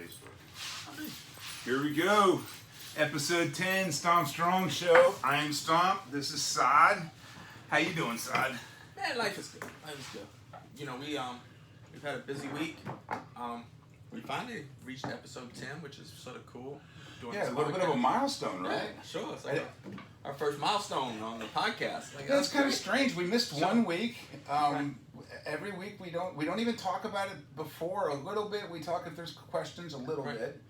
Facebook. Here we go. Episode 10, Stomp Strong Show. I'm Stomp. This is Sod. How you doing, Sod? Man, life is good. Life is good. You know, we've had a busy week. We finally reached episode 10, which is sort of cool. Yeah, a little bit of a milestone, right? Yeah, sure. It's like our first milestone on the podcast. Like, that's kind of strange. We missed 1 week. Right. Every week we don't even talk about it before a little bit. We talk if there's questions a little bit.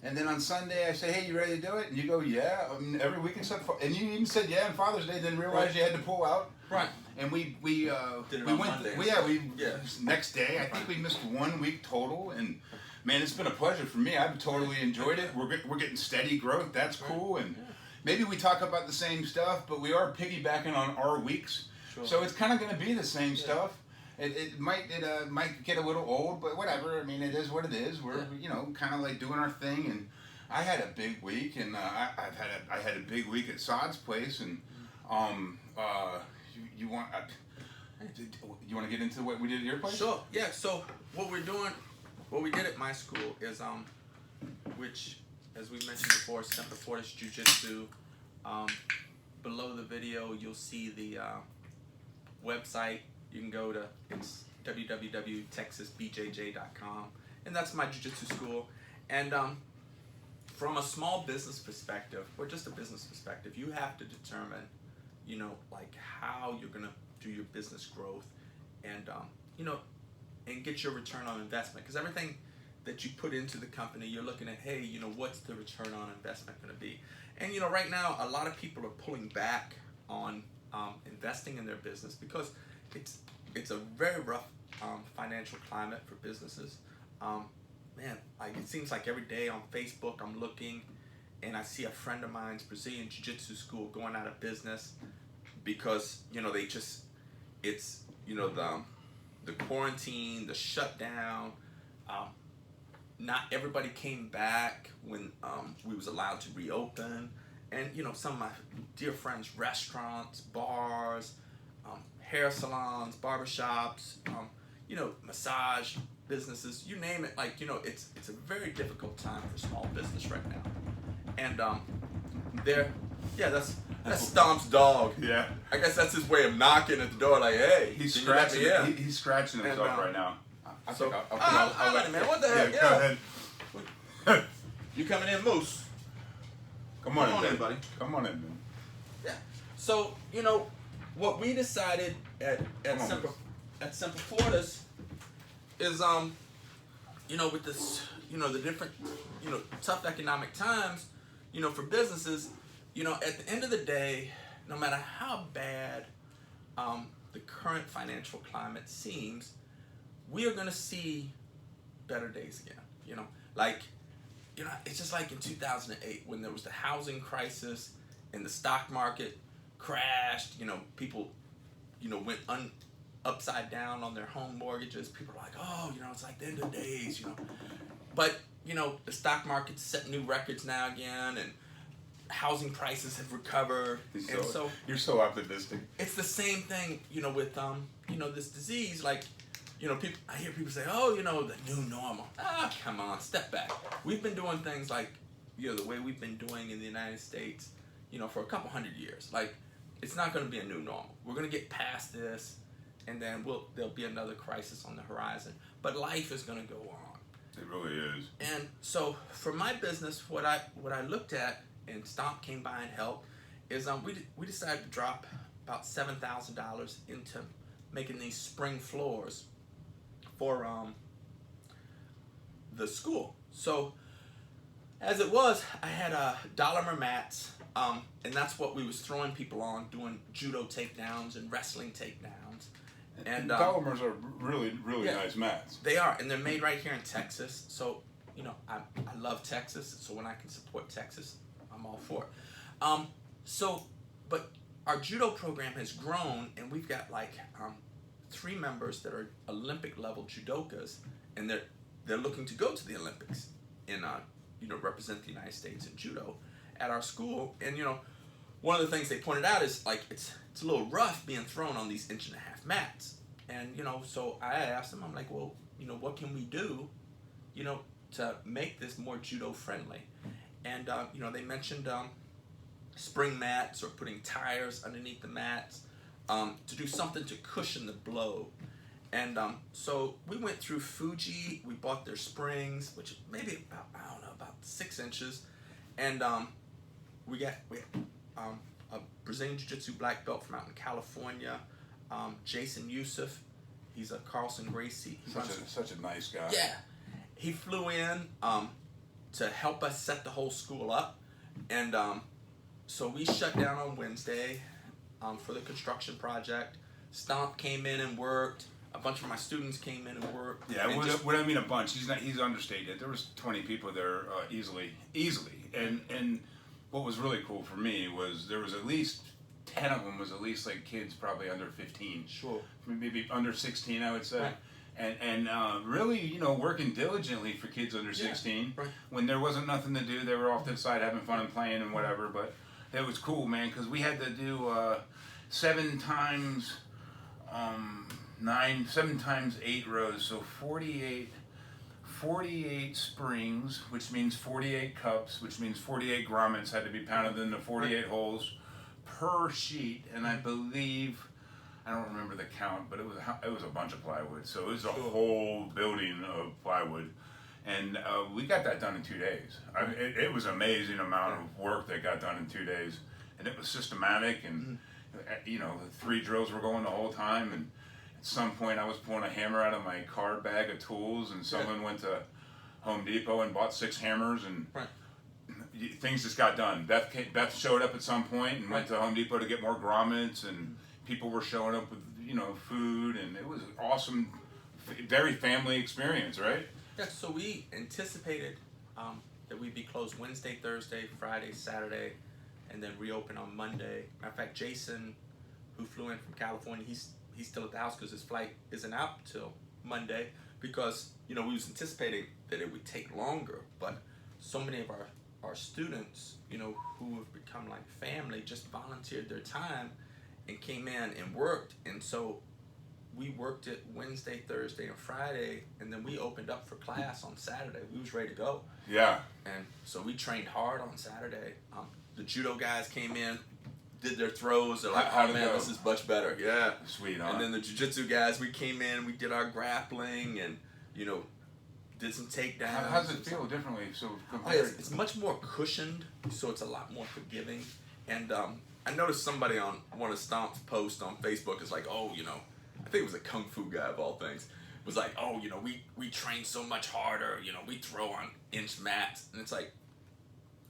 And then on Sunday I say, hey, you ready to do it? And you go, yeah. Every week except for, and you even said yeah on Father's Day, then realized you had to pull out. Right. And we did it on went Monday. Next day. I think we missed 1 week total, and man, it's been a pleasure for me. I've totally enjoyed it. We're getting steady growth. That's cool. And maybe we talk about the same stuff, but we are piggybacking on our weeks. Sure. So it's kind of going to be the same stuff. It might get a little old, but whatever. I mean, it is what it is. We're kind of like doing our thing. And I had a big week, and I had a big week at Sod's place. And you want to get into what we did at your place? Sure. Yeah. So what we did at my school is which, as we mentioned before, Semper Fortis Jiu-Jitsu. Below the video, you'll see the website. You can go to, it's www.texasbjj.com, and that's my jiu-jitsu school. And from a small business perspective, or just a business perspective, you have to determine, like how you're gonna do your business growth, and and get your return on investment. Because everything that you put into the company, you're looking at, hey, what's the return on investment gonna be? And right now, a lot of people are pulling back on investing in their business because it's a very rough financial climate for businesses. Man, like it seems like every day on Facebook I'm looking and I see a friend of mine's Brazilian Jiu-Jitsu school going out of business because they just the quarantine, the shutdown. Not everybody came back when we was allowed to reopen, and some of my dear friends' restaurants, bars, hair salons, barbershops, massage businesses, you name it. Like it's a very difficult time for small business right now, and that's Stomp's dog. Yeah, I guess that's his way of knocking at the door, like, hey, he's scratching. He's scratching himself right now. I'll let him in. What the heck? Yeah, go ahead. You coming in, Moose? Come on in, buddy. Come on in, man. Yeah. So what we decided at Semper Fortis is with this the different tough economic times for businesses, at the end of the day, no matter how bad the current financial climate seems, we are going to see better days again. It's just like in 2008 when there was the housing crisis and the stock market crashed. People went upside down on their home mortgages. People are like, oh, it's like the end of days, But the stock market's setting new records now again, and housing prices have recovered. So you're so optimistic. It's the same thing, with this disease. Like, I hear people say, oh, the new normal. Ah, come on, step back. We've been doing things like, the way we've been doing in the United States, for a couple hundred years. Like, it's not going to be a new normal. We're going to get past this, and then there'll be another crisis on the horizon. But life is going to go on. It really is. And so for my business, what I looked at, and Stomp came by and helped, is we decided to drop about $7,000 into making these spring floors for the school. So as it was, I had Dolomer mats, and that's what we was throwing people on, doing judo takedowns and wrestling takedowns. And Dolomers are really nice mats. They are, and they're made right here in Texas. So I love Texas. So when I can support Texas, I'm all for it. But our judo program has grown, and we've got like 3 members that are Olympic level judokas, and they're looking to go to the Olympics and represent the United States in judo at our school. And one of the things they pointed out is like it's a little rough being thrown on these 1.5-inch mats. And so I asked them, I'm like, well, what can we do to make this more judo friendly. And you know, they mentioned spring mats or putting tires underneath the mats to do something to cushion the blow. And so we went through Fuji. We bought their springs, which maybe about, I don't know, about 6 inches, and we got a Brazilian Jiu-Jitsu black belt from out in California, Jason Youssef. He's a Carlson Gracie. Such a nice guy. Yeah, he flew in to help us set the whole school up, and so we shut down on Wednesday for the construction project. Stomp came in and worked. A bunch of my students came in and worked. Yeah, what I mean a bunch. He's understated. There was 20 people there easily, and what was really cool for me was there was at least 10 of them was at least like kids probably under 15. Sure. Maybe under 16, I would say. Right. And really, you know, working diligently for kids under 16. Right. When there wasn't nothing to do, they were off to the side having fun and playing and whatever. But it was cool, man, because we had to do 7 times 8 rows, so 48 springs, which means 48 cups, which means 48 grommets had to be pounded into 48 holes per sheet, and I believe, I don't remember the count, but it was a bunch of plywood, so it was a whole building of plywood, and we got that done in 2 days. It was an amazing amount of work that got done in 2 days, and it was systematic, and you know, the 3 drills were going the whole time, and at some point I was pulling a hammer out of my card bag of tools, and someone went to Home Depot and bought 6 hammers, and things just got done. Beth showed up at some point and went to Home Depot to get more grommets, and people were showing up with, you know, food, and it was an awesome, very family experience, right? Yeah, so we anticipated that we'd be closed Wednesday, Thursday, Friday, Saturday, and then reopen on Monday. Matter of fact, Jason, who flew in from California, he's still at the house because his flight isn't out till Monday, because, you know, we was anticipating that it would take longer, but so many of our students, you know, who have become like family, just volunteered their time and came in and worked, and so we worked it Wednesday, Thursday, and Friday, and then we opened up for class on Saturday. We was ready to go. Yeah. And so we trained hard on Saturday. The judo guys came in, did their throws. They're like, oh man, this is much better. Yeah. Sweet, huh? And then the jiu-jitsu guys, we came in, we did our grappling, and, you know, did some takedowns. How does it feel differently? So It's much more cushioned, so it's a lot more forgiving. And I noticed somebody on one of Stomp's posts on Facebook is like, oh, you know, I think it was a kung fu guy of all things, was like, oh, you know, we train so much harder, you know, we throw on inch mats. And it's like,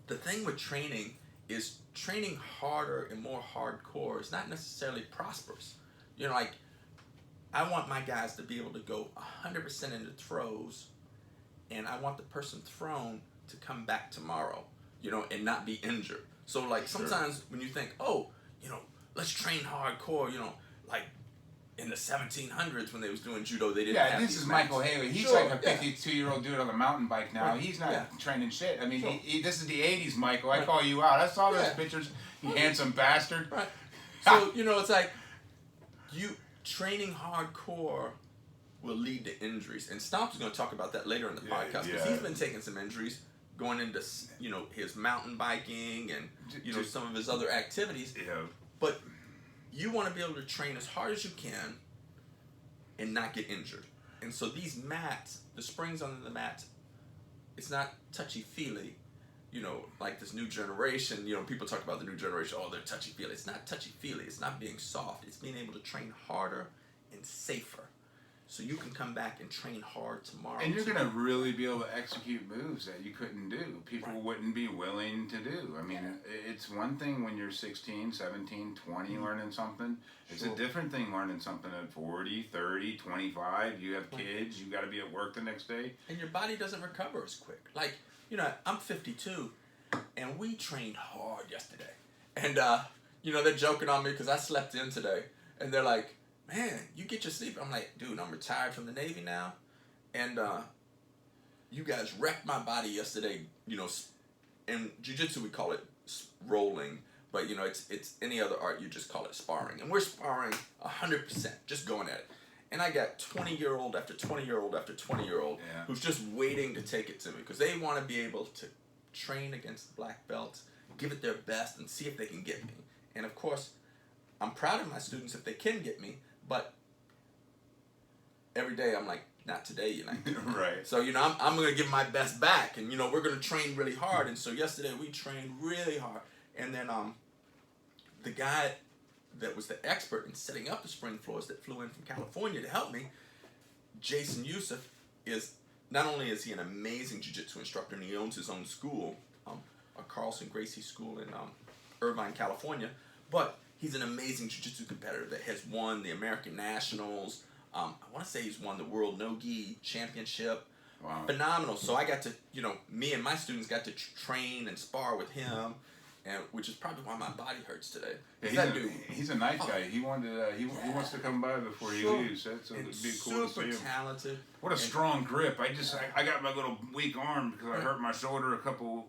the thing with training is training harder and more hardcore is not necessarily prosperous. You know, like, I want my guys to be able to go 100% into throws, and I want the person thrown to come back tomorrow, you know, and not be injured. So, like, sometimes when you think, oh, you know, let's train hardcore, you know, like, in the 1700s when they was doing judo, they didn't have this these is mats. Michael Haley. He's like a 52-year-old dude on a mountain bike now. Right. He's not training shit. I mean, Sure. this is the 80s, Michael. I call you out. I saw those pictures, you handsome bastard. Right. So, you know, it's like, you training hardcore will lead to injuries. And Stomp's going to talk about that later in the podcast, because he's been taking some injuries going into, you know, his mountain biking and, you know, some of his other activities. Yeah. But you want to be able to train as hard as you can and not get injured. And so these mats, the springs under the mats, it's not touchy-feely, you know, like this new generation. You know, people talk about the new generation, oh, they're touchy-feely. It's not touchy-feely. It's not being soft. It's being able to train harder and safer, so you can come back and train hard tomorrow. And you're going to really be able to execute moves that you couldn't do. People wouldn't be willing to do. I mean, it's one thing when you're 16, 17, 20 learning something. It's a different thing learning something at 40, 30, 25. You have kids. You got to be at work the next day. And your body doesn't recover as quick. Like, you know, I'm 52, and we trained hard yesterday. And, you know, they're joking on me because I slept in today. And they're like, man, you get your sleep. I'm like, dude, I'm retired from the Navy now, and you guys wrecked my body yesterday. You know, in jiu-jitsu we call it rolling, but you know, it's any other art, you just call it sparring. And we're sparring 100%, just going at it. And I got 20-year-old after 20-year-old after 20-year-old who's just waiting to take it to me because they want to be able to train against black belts, give it their best, and see if they can get me. And of course, I'm proud of my students if they can get me, but every day I'm like, not today, you're not. Right. So, I'm going to give my best back, and, we're going to train really hard. And so yesterday we trained really hard. And then the guy that was the expert in setting up the spring floors that flew in from California to help me, Jason Youssef, not only is he an amazing jiu-jitsu instructor and he owns his own school, a Carlson Gracie school in Irvine, California, but he's an amazing jiu-jitsu competitor that has won the American Nationals. I want to say he's won the World No-Gi Championship. Wow. Phenomenal. So I got to, me and my students got to train and spar with him, and which is probably why my body hurts today. Yeah, he's a nice guy. He wanted he wants to come by before he leaves. So it'd be cool to see him. Super talented. What a strong grip! I got my little weak arm because I hurt my shoulder a couple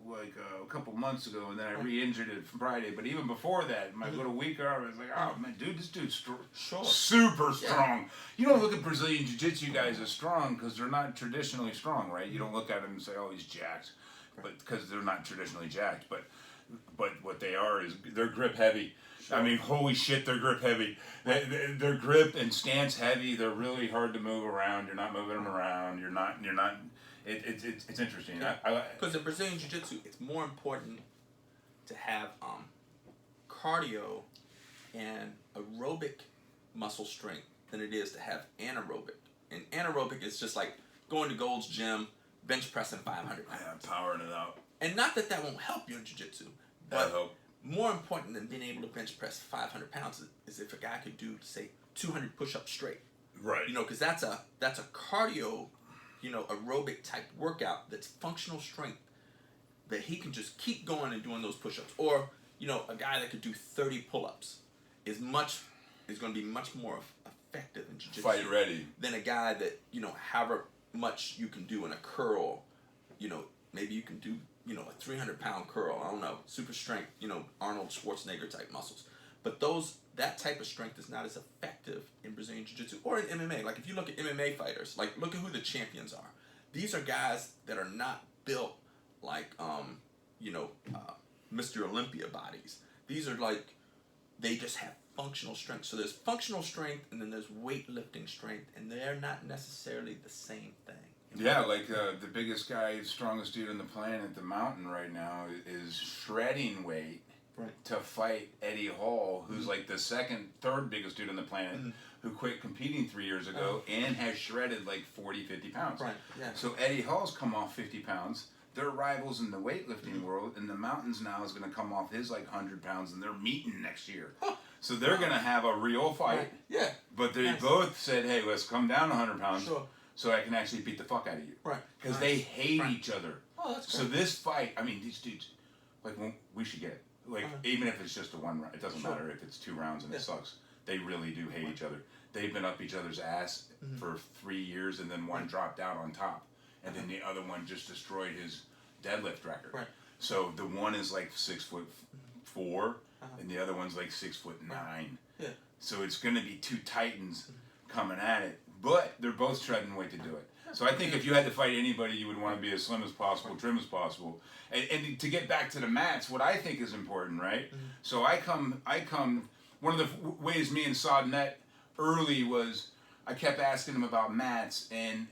months ago, and then I re-injured it Friday. But even before that, my little weak arm, I was like, oh man, dude, this dude's super strong. You don't look at Brazilian Jiu-Jitsu guys as strong because they're not traditionally strong, right? You don't look at them and say, oh, he's jacked, but because they're not traditionally jacked, but what they are is they're grip heavy. Sure. I mean, holy shit, they're grip heavy. They're grip and stance heavy. They're really hard to move around. You're not moving them around. You're not. It's interesting. Because in Brazilian Jiu-Jitsu, it's more important to have cardio and aerobic muscle strength than it is to have anaerobic. And anaerobic is just like going to Gold's Gym, bench pressing 500 pounds. Yeah, powering it out. And not that won't help you in Jiu-Jitsu, but more important than being able to bench press 500 pounds is if a guy could do, say, 200 push-ups straight. Right. Because that's a cardio, aerobic type workout that's functional strength that he can just keep going and doing those push-ups. Or, a guy that could do 30 pull-ups is going to be much more effective in Jiu-Jitsu. Fight ready. Than a guy that, however much you can do in a curl, maybe you can do, a 300-pound curl, I don't know, super strength, Arnold Schwarzenegger type muscles. But that type of strength is not as effective in Brazilian Jiu-Jitsu or in MMA. Like if you look at MMA fighters, like look at who the champions are. These are guys that are not built like, Mr. Olympia bodies. These are like, they just have functional strength. So there's functional strength and then there's weightlifting strength, and they're not necessarily the same thing. Yeah, like the biggest guy, strongest dude on the planet, the Mountain right now, is shredding weight to fight Eddie Hall, who's like the third biggest dude on the planet, who quit competing 3 years ago and has shredded like 40, 50 pounds. Right, yeah. So Eddie Hall's come off 50 pounds. They're rivals in the weightlifting world, and the Mountains now is going to come off his like 100 pounds, and they're meeting next year. So they're going to have a real fight. Right. Yeah. But they both said, hey, let's come down 100 pounds. Sure. So I can actually beat the fuck out of you. Right. Because they hate each other. Oh, that's great. So this fight, I mean, these dudes, like, we should get it. Like, even if it's just a one round, it doesn't matter if it's 2 rounds and it sucks. They really do hate each other. They've been up each other's ass for 3 years, and then one dropped out on top. And then the other one just destroyed his deadlift record. Right. So the one is like 6'4", and the other one's like 6'9". Yeah. So it's going to be 2 titans coming at it. But they're both treading weight to do it. So I think if you had to fight anybody, you would want to be as slim as possible, trim as possible. And to get back to the mats, what I think is important, right? So I come, one of the ways me and Saad met early was I kept asking him about mats, and,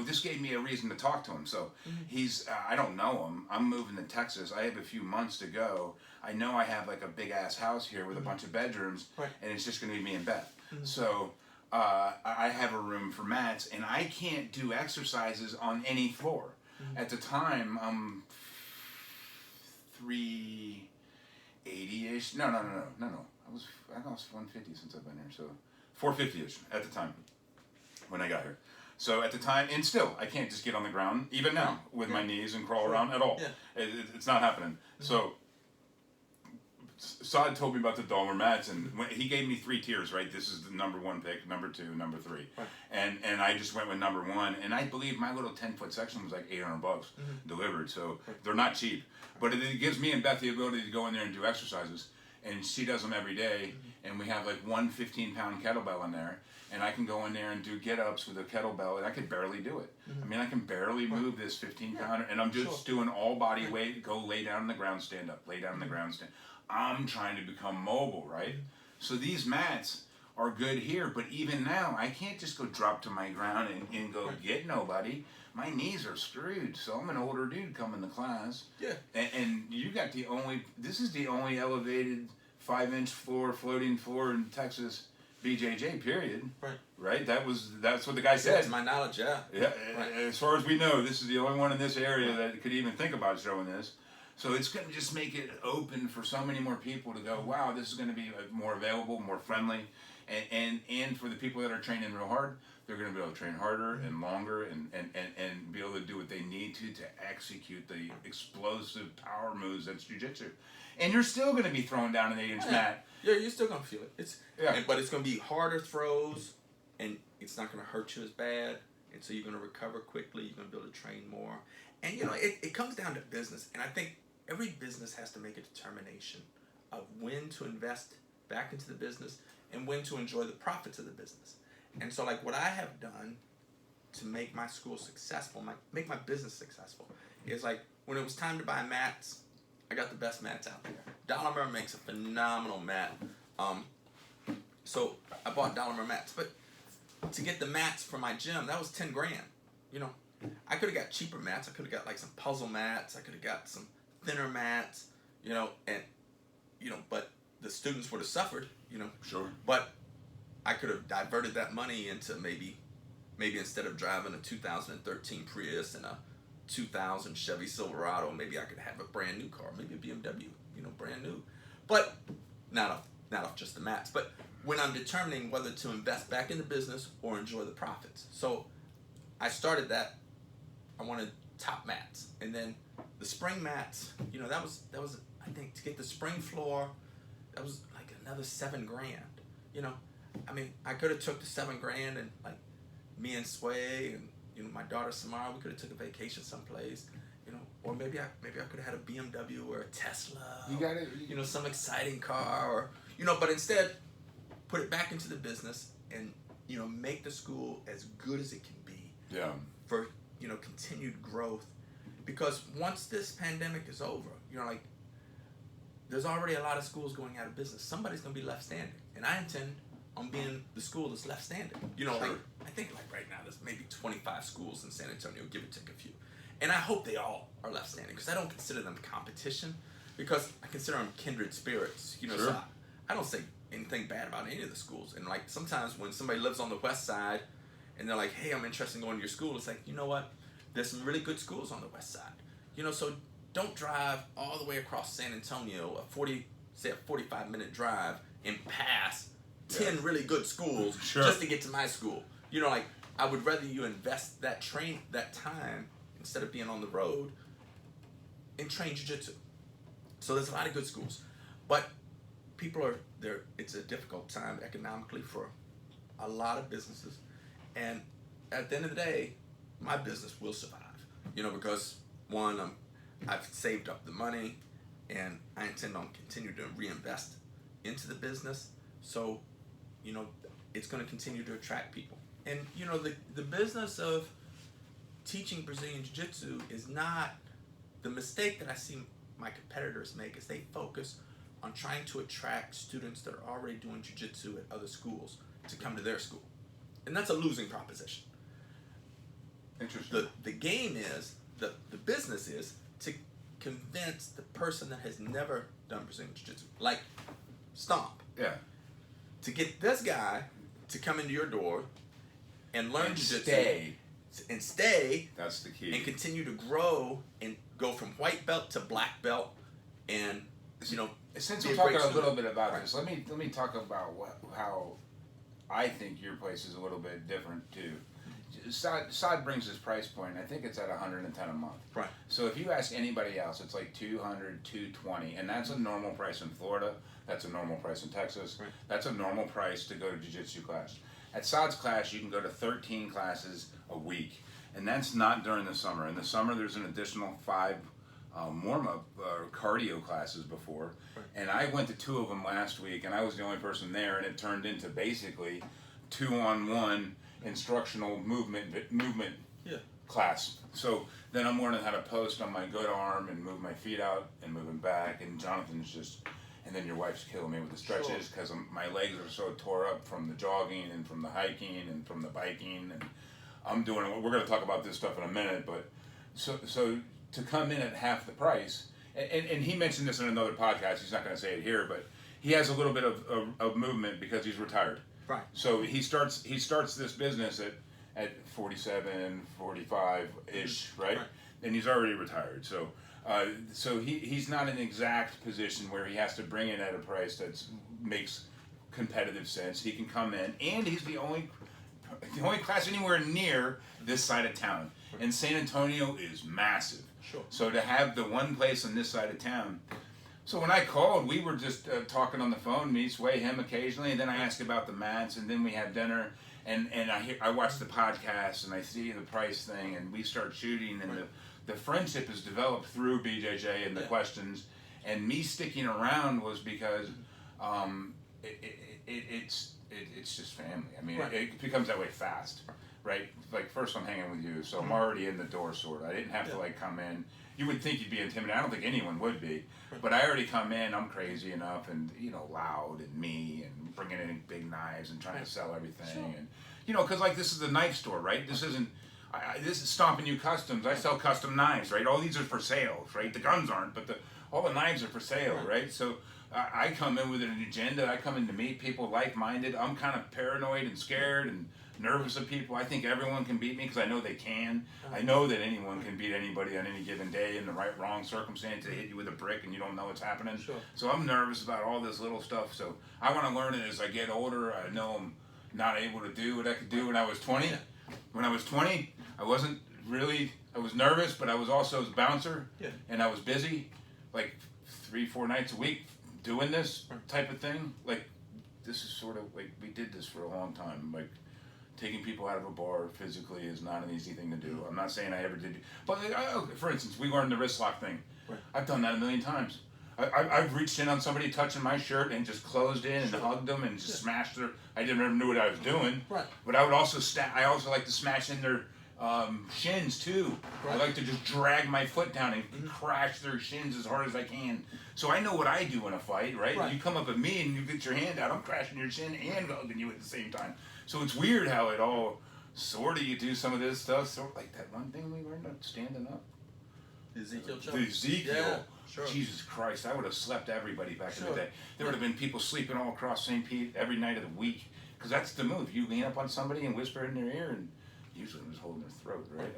this gave me a reason to talk to him. So he's, I don't know him. I'm moving to Texas. I have a few months to go. I know I have like a big ass house here with a bunch of bedrooms, and it's just going to be me and Beth. So I have a room for mats, and I can't do exercises on any floor. At the time, I'm 380-ish. No. I was 150 since I've been here, so 450-ish at the time when I got here. So at the time, and still, I can't just get on the ground, even now, with my knees and crawl around at all. Yeah. It's not happening. So Saad told me about the Dahmer mats, and he gave me 3 tiers, right? This is the number 1 pick, number 2, number 3. Right. And I just went with number 1, and I believe my little 10-foot section was like $800 delivered, so they're not cheap. But it gives me and Beth the ability to go in there and do exercises. and she does them every day, and we have like one 15-pound kettlebell in there, and I can go in there and do get-ups with a kettlebell, and I could barely do it. I mean, I can barely move this 15-pounder, and I'm just doing all body weight, go lay down on the ground, stand up, lay down on the ground, stand. I'm trying to become mobile, right? So these mats are good here, but even now, I can't just go drop to my ground and go get nobody. My knees are screwed, so I'm an older dude coming to class. Yeah. And you got this is the only elevated 5-inch floor, floating floor in Texas BJJ, period. Right? That's what the guy said. That's my knowledge, yeah. Yeah, as far as we know, this is the only one in this area that could even think about showing this. So it's going to just make it open for so many more people to go, wow, this is going to be more available, more friendly. And for the people that are training real hard, they're going to be able to train harder and longer and be able to do what they need to execute the explosive power moves that's jiu-jitsu. And you're still going to be throwing down an 8-inch mat. Yeah, you're still going to feel it. But it's going to be harder throws, and it's not going to hurt you as bad. And so you're going to recover quickly. You're going to be able to train more. And, it comes down to business. And I think every business has to make a determination of when to invest back into the business and when to enjoy the profits of the business. And so, like, what I have done to make my school successful, make my business successful, is like when it was time to buy mats, I got the best mats out there. Dollar makes a phenomenal mat. So I bought Dollar mats, but to get the mats for my gym, that was $10,000. I could have got cheaper mats. I could have got like some puzzle mats. I could have got some thinner mats. But the students would have suffered. Sure. But I could have diverted that money into maybe instead of driving a 2013 Prius and a 2000 Chevy Silverado, maybe I could have a brand new car, maybe a BMW, brand new. But not off just the mats. But when I'm determining whether to invest back in the business or enjoy the profits. So I started that. I wanted top mats, and then the spring mats. That was I think to get the spring floor, that was like another $7,000. I mean, I could have took the $7,000 and like me and Sway and my daughter Samara, we could have took a vacation someplace, or maybe I could have had a BMW or a Tesla. You got it. Some exciting car, or but instead, put it back into the business and make the school as good as it can be. Yeah. For continued growth, because once this pandemic is over, there's already a lot of schools going out of business. Somebody's gonna be left standing, and I intend on being the school that's left standing. Sure. I think like right now there's maybe 25 schools in San Antonio, give or take a few, and I hope they all are left standing because I don't consider them competition, because I consider them kindred spirits. Sure. So I don't say anything bad about any of the schools. And like sometimes when somebody lives on the west side, and they're like, hey, I'm interested in going to your school, it's like, you know what? There's some really good schools on the west side. So don't drive all the way across San Antonio, a 45-minute drive, and pass 10 really good schools just to get to my school. I would rather you invest that time instead of being on the road and train jiu-jitsu. So there's a lot of good schools, but people are there. It's a difficult time economically for a lot of businesses, and at the end of the day, my business will survive. Because one, I've saved up the money, and I intend on continuing to reinvest into the business. So, it's going to continue to attract people. And the business of teaching Brazilian Jiu-Jitsu is not the mistake that I see my competitors make, is they focus on trying to attract students that are already doing Jiu-Jitsu at other schools to come to their school. And that's a losing proposition. Interesting. The game is, the business is to convince the person that has never done Brazilian Jiu-Jitsu, like Stomp. Yeah. To get this guy to come into your door and learn Jiu-Jitsu. Stay. That's the key. And continue to grow and go from white belt to black belt, and since we're talking a little bit about this, let me talk about how I think your place is a little bit different too. Saad brings his price point. I think it's at $110 a month. Right. So if you ask anybody else, it's like $200, $220, and that's a normal price in Florida. That's a normal price in Texas. Right. That's a normal price to go to jiu-jitsu class. At Saad's class, you can go to 13 classes a week, and that's not during the summer. In the summer, there's an additional 5 warm-up cardio classes before, Right. and I went to 2 of them last week, and I was the only person there, and it turned into basically 2-on-1 instructional movement Yeah. class. So then I'm learning how to post on my good arm and move my feet out and move them back, and Jonathan's just, and then your wife's killing me with the stretches because my legs are so tore up from the jogging and from the hiking and from the biking, and I'm doing, we're going to talk about this stuff in a minute, but so to come in at half the price, and he mentioned this in another podcast, he's not going to say it here, but he has a little bit of movement because he's retired. Right. So he starts this business at 47, 45-ish, right? And he's already retired. So he's not in an exact position where he has to bring in at a price that makes competitive sense. He can come in, and he's the only class anywhere near this side of town. And San Antonio is massive. Sure. So to have the one place on this side of town. So when I called, we were just talking on the phone, me, Sway, him occasionally, and then I asked about the mats, and then we had dinner, and I watched the podcast, and I see the price thing, and we start shooting, and the friendship is developed through BJJ and the questions, and me sticking around was because it's just family. I mean, it becomes that way fast, right? Like first I'm hanging with you, so I'm already in the door, sort of. I didn't have to like come in. You would think you'd be intimidated. I don't think anyone would be, but I already come in. I'm crazy enough, and loud and me, and bringing in big knives and trying to sell everything, and because like this is a knife store, right? This isn't. This is Stomping You Customs. I sell custom knives, right? All these are for sales, right? The guns aren't, but all the knives are for sale, right? So I come in with an agenda. I come in to meet people like-minded. I'm kind of paranoid and scared and nervous of people. I think everyone can beat me because I know they can. I know that anyone can beat anybody on any given day in the wrong circumstance. They hit you with a brick and you don't know what's happening. Sure. So I'm nervous about all this little stuff. So I want to learn it as I get older. I know I'm not able to do what I could do when I was 20. Yeah. When I was 20, I wasn't really, I was nervous, but I was also a bouncer. Yeah. And I was busy, like 3-4 nights a week doing this type of thing. Like, this is sort of like, we did this for a long time. Like, taking people out of a bar physically is not an easy thing to do. I'm not saying I ever did, but for instance, we learned the wrist lock thing. Right. I've done that a million times. I've reached in on somebody touching my shirt and just closed in and hugged them and just smashed their. I didn't ever knew what I was doing. Right. But I would also I also like to smash in their shins too. Right. I like to just drag my foot down and crash their shins as hard as I can. So I know what I do in a fight, right? Right. You come up at me and you get your hand out, I'm crashing your shin and hugging you at the same time. So it's weird how it all sort of, you do some of this stuff, sort of like that one thing we learned about standing up. Ezekiel choke. The Ezekiel. Yeah, sure. Jesus Christ, I would have slept everybody back in the Sure. day. There would have been people sleeping all across St. Pete every night of the week. Because that's the move. You lean up on somebody and whisper in their ear, and usually I'm just holding their throat, right?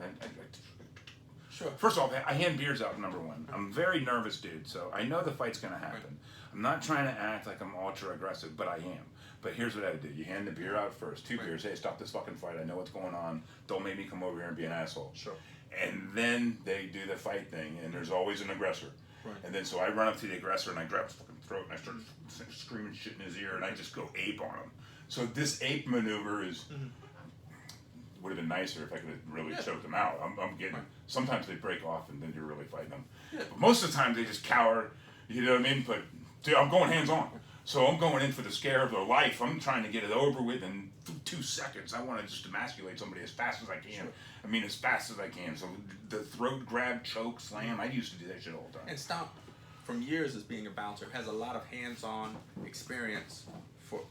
Sure. First of all, I hand beers out, number one. I'm a very nervous dude, so I know the fight's going to happen. I'm not trying to act like I'm ultra aggressive, but I am. But here's what I would do. You hand the beer out first. 2 beers. Hey, stop this fucking fight. I know what's going on. Don't make me come over here and be an asshole. Sure. And then they do the fight thing, and there's always an aggressor. Right. And then so I run up to the aggressor, and I grab his fucking throat, and I start screaming shit in his ear, and I just go ape on him. So this ape maneuver is... would have been nicer if I could have really choked them out. I'm getting... Sometimes they break off, and then you're really fighting them. Yeah. But most of the time, they just cower, you know what I mean? But dude, I'm going hands-on. So I'm going in for the scare of their life. I'm trying to get it over with in 2 seconds. I want to just emasculate somebody as fast as I can. Sure. I mean, as fast as I can. So the throat grab, choke, slam, I used to do that shit all the time. And Stomp, from years as being a bouncer, has a lot of hands-on experience for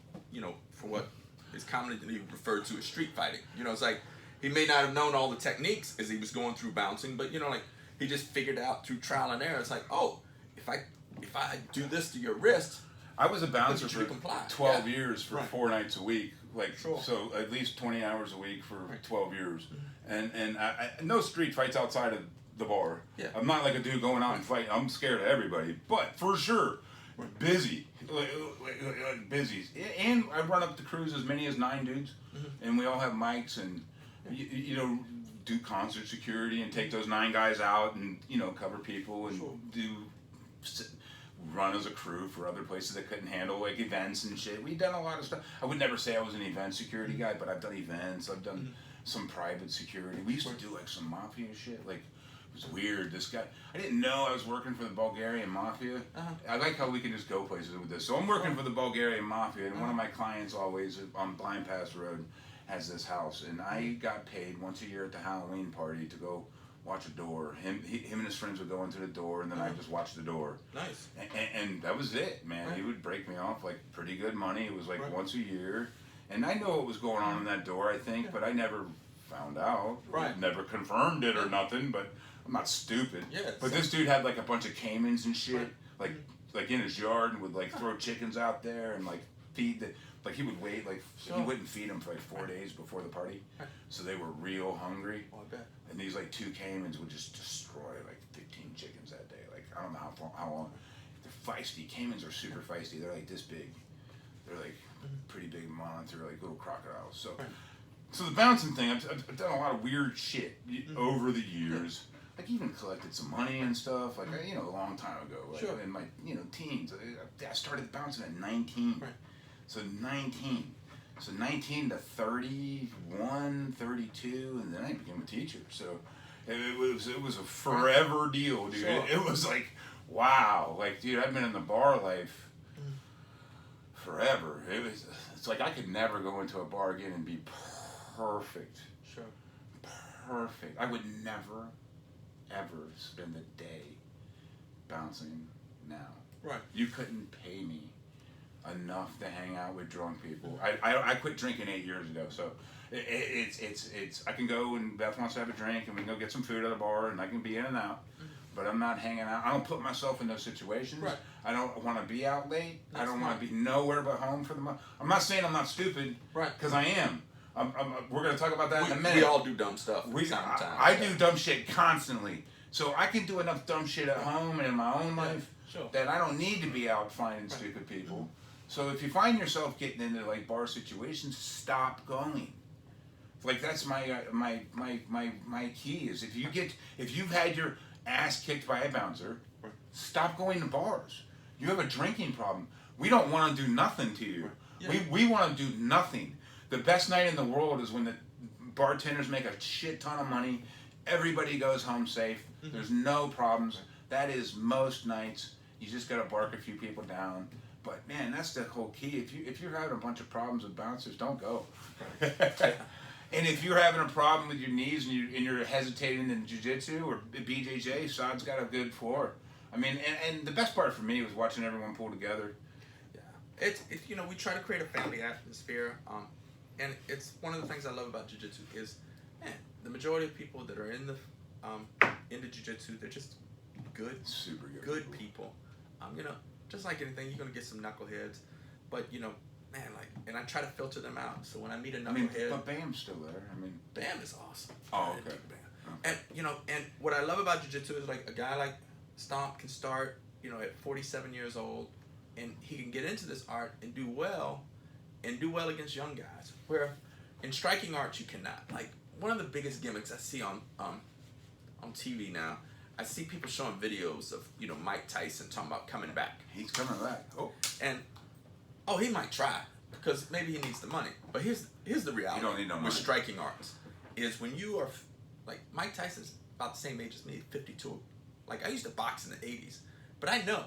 what is commonly referred to as street fighting. It's like he may not have known all the techniques as he was going through bouncing, but like he just figured out through trial and error. It's like, oh, if I do this to your wrist. I was a bouncer for 12 years for 4 nights a week, so at least 20 hours a week for 12 years, and I no street fights outside of the bar. Yeah. I'm not like a dude going out and fighting. I'm scared of everybody, but for sure, busy, like busy. And I run up the crews as many as 9 dudes, and we all have mics and do concert security and take those 9 guys out and cover people and run as a crew for other places that couldn't handle like events and shit. We've done a lot of stuff. I would never say I was an event security guy, but I've done events. I've done some private security. We used to do like some mafia shit. Like was weird. This guy, I didn't know I was working for the Bulgarian Mafia. I like how we can just go places with this. So I'm working for the Bulgarian Mafia, and one of my clients always on Blind Pass Road has this house, and I got paid once a year at the Halloween party to go watch a door. Him and his friends would go into the door, and then I'd just watch the door. Nice. And that was it, man. Right. He would break me off like pretty good money. It was like once a year, and I know what was going on in that door, I think, but I never found out. Right. Never confirmed it or nothing, but I'm not stupid. Yeah. But this dude had like a bunch of caimans and shit, like in his yard, and would like throw chickens out there and like feed the. Like he would wait, like he wouldn't feed them for like 4 days before the party, so they were real hungry. Oh, I bet. And these like 2 caimans would just destroy like 15 chickens that day. Like I don't know how long. They're feisty. Caimans are super feisty. They're like this big. They're like pretty big monitor, like little crocodiles. So the bouncing thing, I've done a lot of weird shit over the years. Like even collected some money and stuff. Like a long time ago. Like in my teens. I started bouncing at 19. Right. So 19. So 19 to 31, 32, and then I became a teacher. So it was a forever deal, dude. Sure. It was like, wow. Like, dude, I've been in the bar life forever. It's like I could never go into a bar again and be perfect. Sure. Perfect. I would never, ever spend a day bouncing now. Right. You couldn't pay me enough to hang out with drunk people. I quit drinking 8 years ago, so it's I can go and Beth wants to have a drink and we can go get some food at a bar and I can be in and out, but I'm not hanging out. I don't put myself in those situations. Right. I don't want to be out late. That's I don't want smart. to be nowhere but home for the month. I'm not saying I'm not stupid, Right. Because I am. We're gonna talk about that in a minute. We all do dumb stuff from time to time. I do dumb shit constantly, so I can do enough dumb shit at home and in my own life Sure. that I don't need to be out finding stupid people. So if you find yourself getting into like bar situations, stop going. Like that's my key is if you've had your ass kicked by a bouncer, stop going to bars. You have a drinking problem. We don't want to do nothing to you. Yeah. We want to do nothing. The best night in the world is when the bartenders make a shit ton of money. Everybody goes home safe. There's no problems. That is most nights. You just gotta bark a few people down. But man, that's the whole key. If you're having a bunch of problems with bouncers, don't go. And if you're having a problem with your knees and you're hesitating in jiu-jitsu or BJJ, Saad's got a good floor. I mean, and the best part for me was watching everyone pull together. Yeah, it's we try to create a family atmosphere, and it's one of the things I love about jiu-jitsu is, man, the majority of people that are into jiu-jitsu, they're just Super good people. Just like anything, you're gonna get some knuckleheads, but man, like, and I try to filter them out. So when I meet a knucklehead, but Bam's still there. I mean, Bam is awesome. Oh, I okay. dig Bam. And what I love about jiu-jitsu is like a guy like Stomp can start, at 47 years old, and he can get into this art and do well against young guys. Where in striking arts you cannot. Like one of the biggest gimmicks I see on TV now, I see people showing videos of Mike Tyson talking about coming back. he's coming back. Oh, And he might try because maybe he needs the money. But here's the reality. You don't need no money. With striking arts is when you are like Mike Tyson's about the same age as me, 52. Like I used to box in the 80s, but I know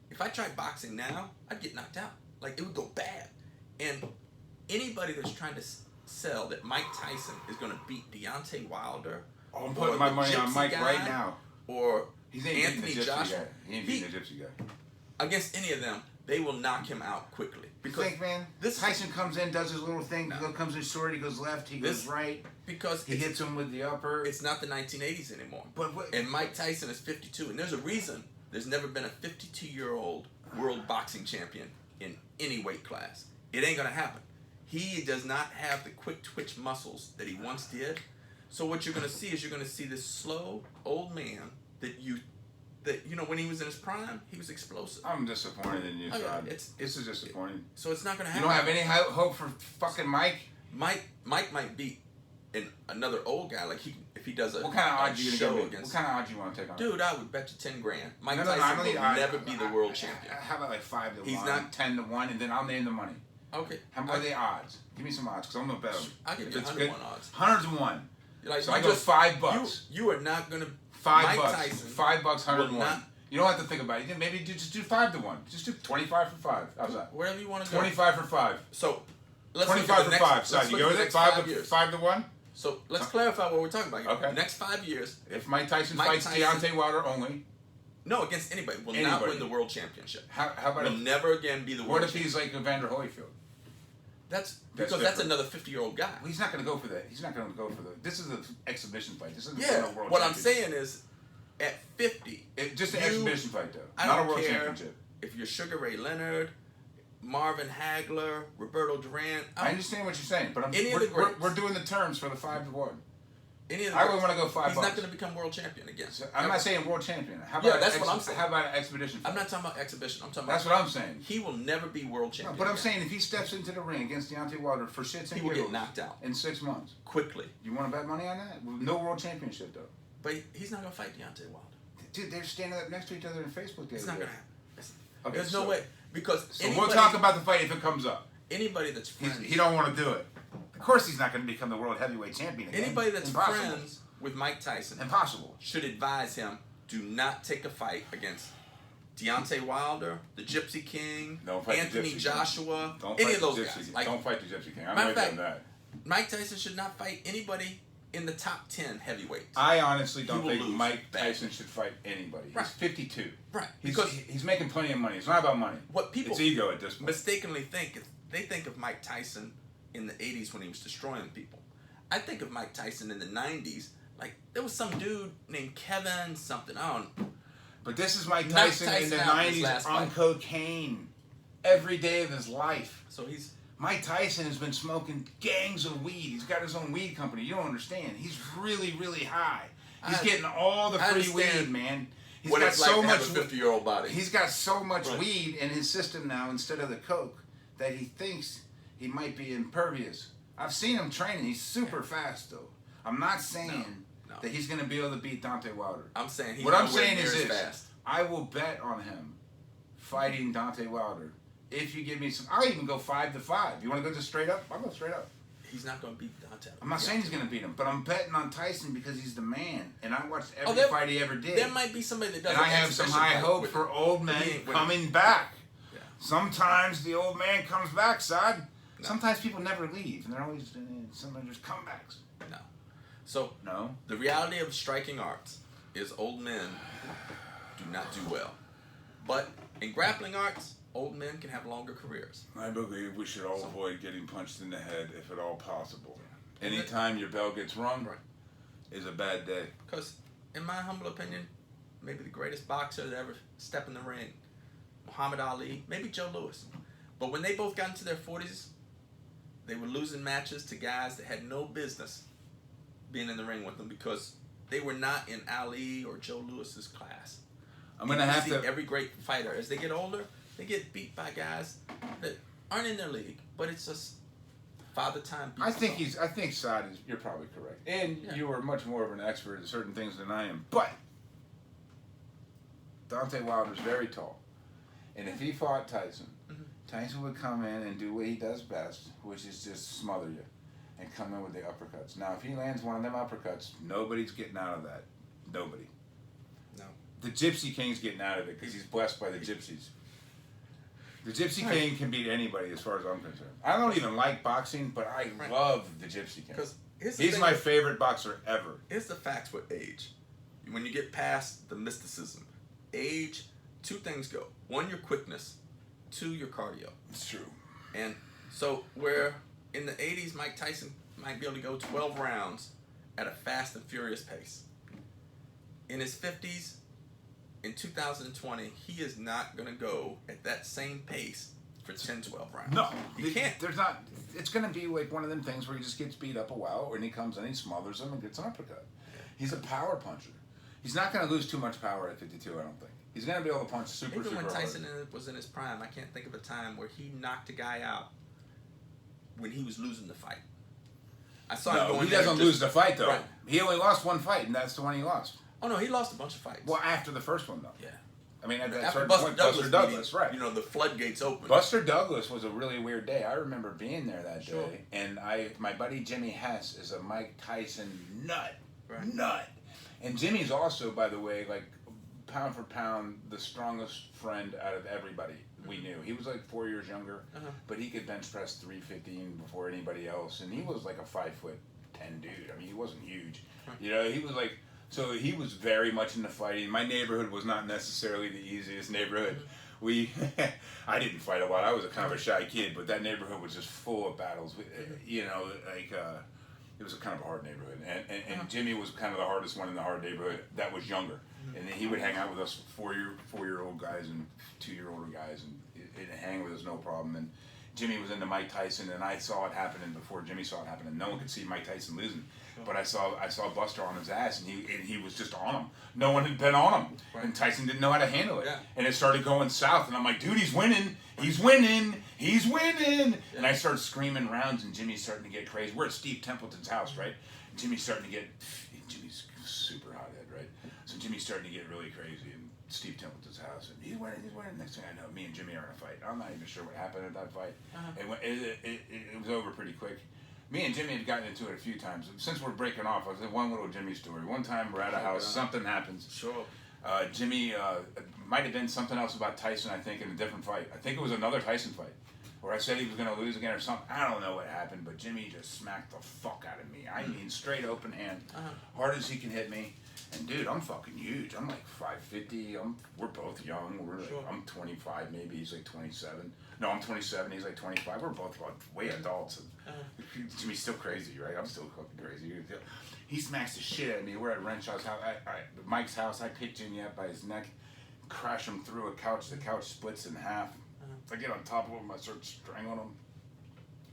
if I tried boxing now, I'd get knocked out. Like it would go bad. And anybody that's trying to sell that Mike Tyson is going to beat Deontay Wilder, I'm putting my money on Mike right now. or He's ain't Anthony beating the gypsy Joshua, guy. He ain't beating the gypsy guy. against any of them, they will knock him out quickly. Because Think, man. Tyson comes in, does his little thing. He comes in short. He goes left. He goes right. Because He hits him with the upper. it's not the 1980s anymore. But what? And Mike Tyson is 52, and there's a reason there's never been a 52-year-old world boxing champion in any weight class. It ain't gonna happen. He does not have the quick twitch muscles that he once did. So what you're gonna see is this slow old man that when he was in his prime, he was explosive. I'm disappointed in you, Oh, yeah, Todd. it's- This is disappointing. So it's not gonna You happen. don't have any hope for fucking Mike? Mike might beat another old guy if he does a What kind of odds you show gonna give me? against. What kind of odds you want to take on? Dude, I would bet you 10 grand. Mike No, Tyson I don't need will odds. never be the world champion. How about like 5 to 1, He's not- 10 to 1, and then I'll name the money. Okay. How about the odds? Give me some odds, because I'm gonna bet them. I'll give If you it's 101 good, odds. 100 to 1. Like, So you I go $5. You are not gonna $5. Mike Tyson $5, 101. will not- You don't have to think about it. Maybe just do 5 to 1. Just do 25 for 5. How's that? Wherever you want to go. 25 for 5. So let's 25 look at for the 5. next, So let's you look go at with the it? next 5 to years. 5 to 1. So let's clarify what we're talking about here. Okay. Next 5 years. If Mike Tyson Mike fights Tyson- Deontay Wilder only, No, against anybody. Will not Anybody. win the world championship. how about Will if, never again be the what world if he's like Evander Holyfield? That's That's because that's different. another 50-year-old guy. Well, he's not going to go for that. He's not going to go for the. This is an exhibition fight. This isn't Yeah. a world What I'm championship. saying is, at 50, Just an you- exhibition fight, though. I not don't a world care championship. if you're Sugar Ray Leonard, Marvin Hagler, Roberto Duran. I understand what you're saying, but Any of the greats. we're doing the terms for the 5 to 1. Any of the I would greats. want to go $5. He's not going to become world champion again. So, I'm not saying world champion. How about Yeah, that's what I'm saying. How about an expedition fight? I'm not talking about exhibition. I'm talking That's about. what I'm saying. He will never be world No, champion. but I'm again. saying if he steps into the ring against Deontay Wilder for shits and He will get giggles knocked out in 6 months, quickly. you want to bet money on that? No world championship, though. But he's not going to fight Deontay Wilder. Dude, they're standing up next to each other in Facebook. It's not going to happen. Okay, There's so- no way. Because So anybody, we'll talk about the fight if it comes up. anybody that's friends. He don't want to do it. Of course, he's not going to become the world heavyweight champion again. Anybody that's Impossible. friends with Mike Tyson Impossible. should advise him: do not take a fight against Deontay Wilder, the Gypsy King, Don't fight the Anthony Gypsy King. Joshua, Don't any fight of those the Gypsy guys. King. Like Don't fight the Gypsy King. I'm Matter with of you on fact, that. Mike Tyson should not fight anybody in the top 10 heavyweights. I honestly don't He will think lose Mike badly. Tyson should fight anybody. Right. He's 52. Right. He's, Because he's making plenty of money. It's not about money. what people It's ego at this point. mistakenly think is they think of Mike Tyson in the 80s when he was destroying people. I think of Mike Tyson in the 90s. Like, there was some dude named Kevin something. I don't know. But this is Mike Knocked Tyson, in the Tyson out in his 90s last on fight. cocaine every day of his life. So he's Mike Tyson has been smoking gangs of weed. He's got his own weed company. You don't understand. He's really, really high. He's getting all the I free understand weed, man. He's what got it's like so to much. have a 50-year-old body. He's got so much Right. weed in his system now instead of the coke that he thinks he might be impervious. I've seen him training. He's super fast though. I'm not saying No. that he's going to be able to beat Deontay Wilder. I'm saying he's What I'm nowhere saying near is as this: fast. I will bet on him fighting Deontay Wilder if you give me some. I'll even go 5 to 5. You want to go just straight up? I'll go straight up. He's not going to beat Deontay. I'm not saying he's going to beat him, but I'm betting on Tyson because he's the man, and I watched every there- fight he ever did. There might be somebody that does. And I an have some exhibition high fight hope with for him. old He men ain't winning. coming back. Yeah. Sometimes the old man comes back, son. No. Sometimes people never leave, and they're always sometimes there's comebacks. No. So No. the reality of striking arts is old men do not do well. But in grappling arts, old men can have longer careers. I believe we should all avoid getting punched in the head if at all possible. And Anytime your bell gets rung Right. is a bad day. Because, in my humble opinion, maybe the greatest boxer that ever stepped in the ring, Muhammad Ali, maybe Joe Louis. But when they both got into their 40s, they were losing matches to guys that had no business being in the ring with them because they were not in Ali or Joe Louis's class. I'm gonna You have see to. every great fighter, as they get older, they get beat by guys that aren't in their league, but it's just father time. I think Saad is. You're probably correct, and Yeah. you are much more of an expert at certain things than I am. But Deontay Wilder's very tall, and if he fought Tyson, Mhm. Tyson would come in and do what he does best, which is just smother you, and come in with the uppercuts. Now, if he lands one of them uppercuts, nobody's getting out of that. Nobody. No. The Gypsy King's getting out of it because he's blessed by the Gypsies. The Gypsy Right. King can beat anybody as far as I'm concerned. I don't even like boxing, but I Right. love the Gypsy King. Because here's the He's thing my with- favorite boxer ever. Here's the facts with age. When you get past the mysticism, age, two things go. One, your quickness. Two, your cardio. It's true. And so where in the 80s, Mike Tyson might be able to go 12 rounds at a fast and furious pace. In his 50s, in 2020, he is not going to go at that same pace for 10, 12 rounds. No, He can't. There's not. It's going to be like one of them things where he just gets beat up a while, and he comes in, he smothers him, and gets an uppercut. He's a power puncher. He's not going to lose too much power at 52. I don't think. He's going to be able to punch super Even when hard. Tyson was in his prime, I can't think of a time where he knocked a guy out when he was losing the fight. I saw him No, going he there doesn't just- lose the fight though. Right. He only lost one fight, and that's the one he lost. Oh no, he lost a bunch of fights. Well, after the first one though. Yeah. I mean, at that After certain Buster point, Douglas, Buster Douglas, right? You know, the floodgates open. Buster Douglas was a really weird day. I remember being there that Sure. day, and my buddy Jimmy Hess is a Mike Tyson nut, Right. nut. And Jimmy's also, by the way, like pound for pound, the strongest friend out of everybody we knew. He was like 4 years younger, but he could bench press 315 before anybody else, and he was like a 5'10" dude. I mean, he wasn't huge. You know, he was like, so he was very much into fighting. My neighborhood was not necessarily the easiest neighborhood. I didn't fight a lot. I was a kind of a shy kid, but that neighborhood was just full of battles. You know, like it was a kind of a hard neighborhood, and Jimmy was kind of the hardest one in the hard neighborhood. That was younger, and then he would hang out with us 4-year-old guys and 2-year-older guys, and hang with us no problem. And Jimmy was into Mike Tyson, and I saw it happening before Jimmy saw it happening. No one could see Mike Tyson losing, but I saw Buster on his ass, and he was just on him. No one had been on him, and Tyson didn't know how to handle it. And it started going south, and I'm like, dude, he's winning, he's winning, he's winning. And I started screaming rounds, and Jimmy's starting to get crazy. We're at Steve Templeton's house, right? And Jimmy's Jimmy's super hothead, right? So Jimmy's starting to get really crazy, and Steve Templeton's house, and he's winning. Next thing I know, me and Jimmy are in a fight. I'm not even sure what happened at that fight. It was over pretty quick. Me and Jimmy had gotten into it a few times. Since we're breaking off, I'll say one little Jimmy story. One time we're at a house, something happens. Sure. Jimmy, might have been something else about Tyson, I think, in a different fight. I think it was another Tyson fight, where I said he was going to lose again or something. I don't know what happened, but Jimmy just smacked the fuck out of me. I mean, straight open hand, hard as he can hit me. And dude, I'm fucking huge. I'm like 5'50". We're both young. I'm 25, maybe. He's like 27. No, I'm 27. He's like 25. We're both like way adults. And Jimmy's still crazy, right? I'm still fucking crazy. He smacks the shit out of me. We're at Renshaw's house. Mike's house. I pick Jimmy up by his neck, crash him through a couch. The couch splits in half. I get on top of him. I start strangling him.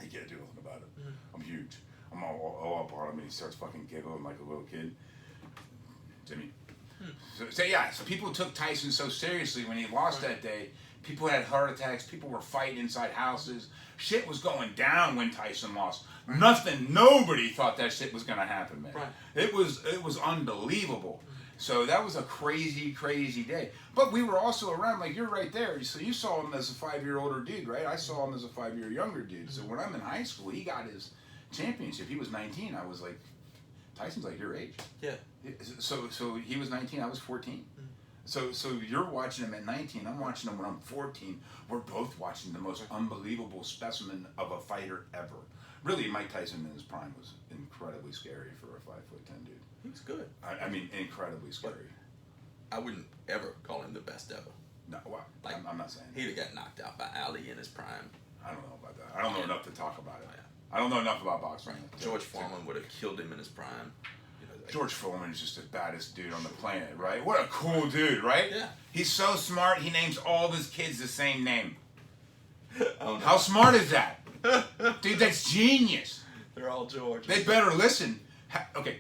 He can't do nothing about it. I'm huge. I'm all up on him, and he starts fucking giggling like a little kid. Jimmy. So people took Tyson so seriously when he lost that day. People had heart attacks. People were fighting inside houses. Shit was going down when Tyson lost. Nobody thought that shit was going to happen, man. It was unbelievable. So that was a crazy, crazy day. But we were also around, like you're right there. So you saw him as a 5-year older dude, right? I saw him as a 5-year younger dude. So when I'm in high school, he got his championship. He was 19. I was like, Tyson's like your age. Yeah. So he was 19. I was 14. So you're watching him at 19. I'm watching him when I'm 14. We're both watching the most unbelievable specimen of a fighter ever. Really, Mike Tyson in his prime was incredibly scary for a 5'10" dude. He was good. I mean, incredibly scary. I wouldn't ever call him the best ever. No, well, like, I'm not saying he'd have got knocked out by Ali in his prime. I don't know about that. I don't know enough to talk about it. I don't know enough about boxing. George Foreman would have killed him in his prime. George Foreman is just the baddest dude on the planet, right? What a cool dude, right? Yeah. He's so smart, he names all of his kids the same name. How smart is that? Dude, that's genius. They're all George. They better listen. Okay,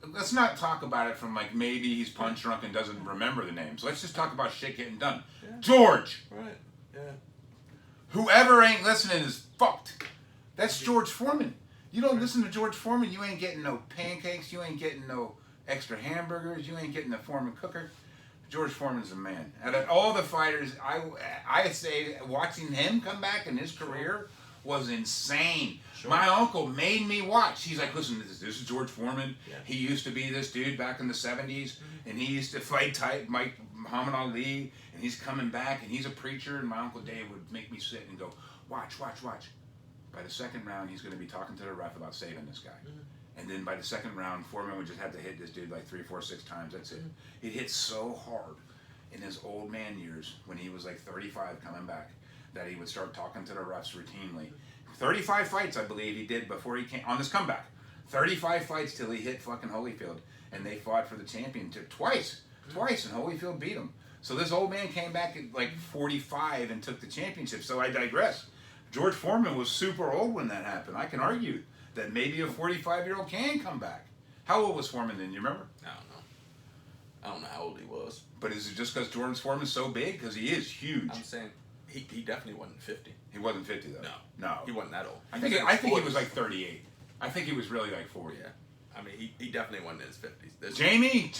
let's not talk about it from like maybe he's punch drunk and doesn't remember the names. Let's just talk about shit getting done. Yeah. George. Right. Yeah. Whoever ain't listening is fucked. That's George Foreman. You don't listen to George Foreman, you ain't getting no pancakes, you ain't getting no extra hamburgers, you ain't getting the Foreman cooker. George Foreman's a man. Out of all the fighters, I say watching him come back in his career was insane. Sure. My uncle made me watch. He's like, listen, this is George Foreman. Yeah. He used to be this dude back in the 70s, and he used to fight Muhammad Ali, and he's coming back, and he's a preacher, and my Uncle Dave would make me sit and go, watch. By the second round, he's going to be talking to the ref about saving this guy. And then by the second round, Foreman would just have to hit this dude like 3, 4, 6 times. That's it. It hit so hard in his old man years when he was like 35 coming back that he would start talking to the refs routinely. 35 fights, I believe, he did before he came on this comeback. 35 fights till he hit fucking Holyfield. And they fought for the championship twice, and Holyfield beat him. So this old man came back at like 45 and took the championship. So I digress. George Foreman was super old when that happened. I can argue that maybe a 45-year-old can come back. How old was Foreman then? You remember? I don't know how old he was. But is it just because George Foreman's so big? Because he is huge. I'm saying he definitely wasn't 50. He wasn't 50 though. No. He wasn't that old. I think he was like 38. I think he was really like 40. Yeah. I mean, he definitely wasn't in his 50s. Jamie,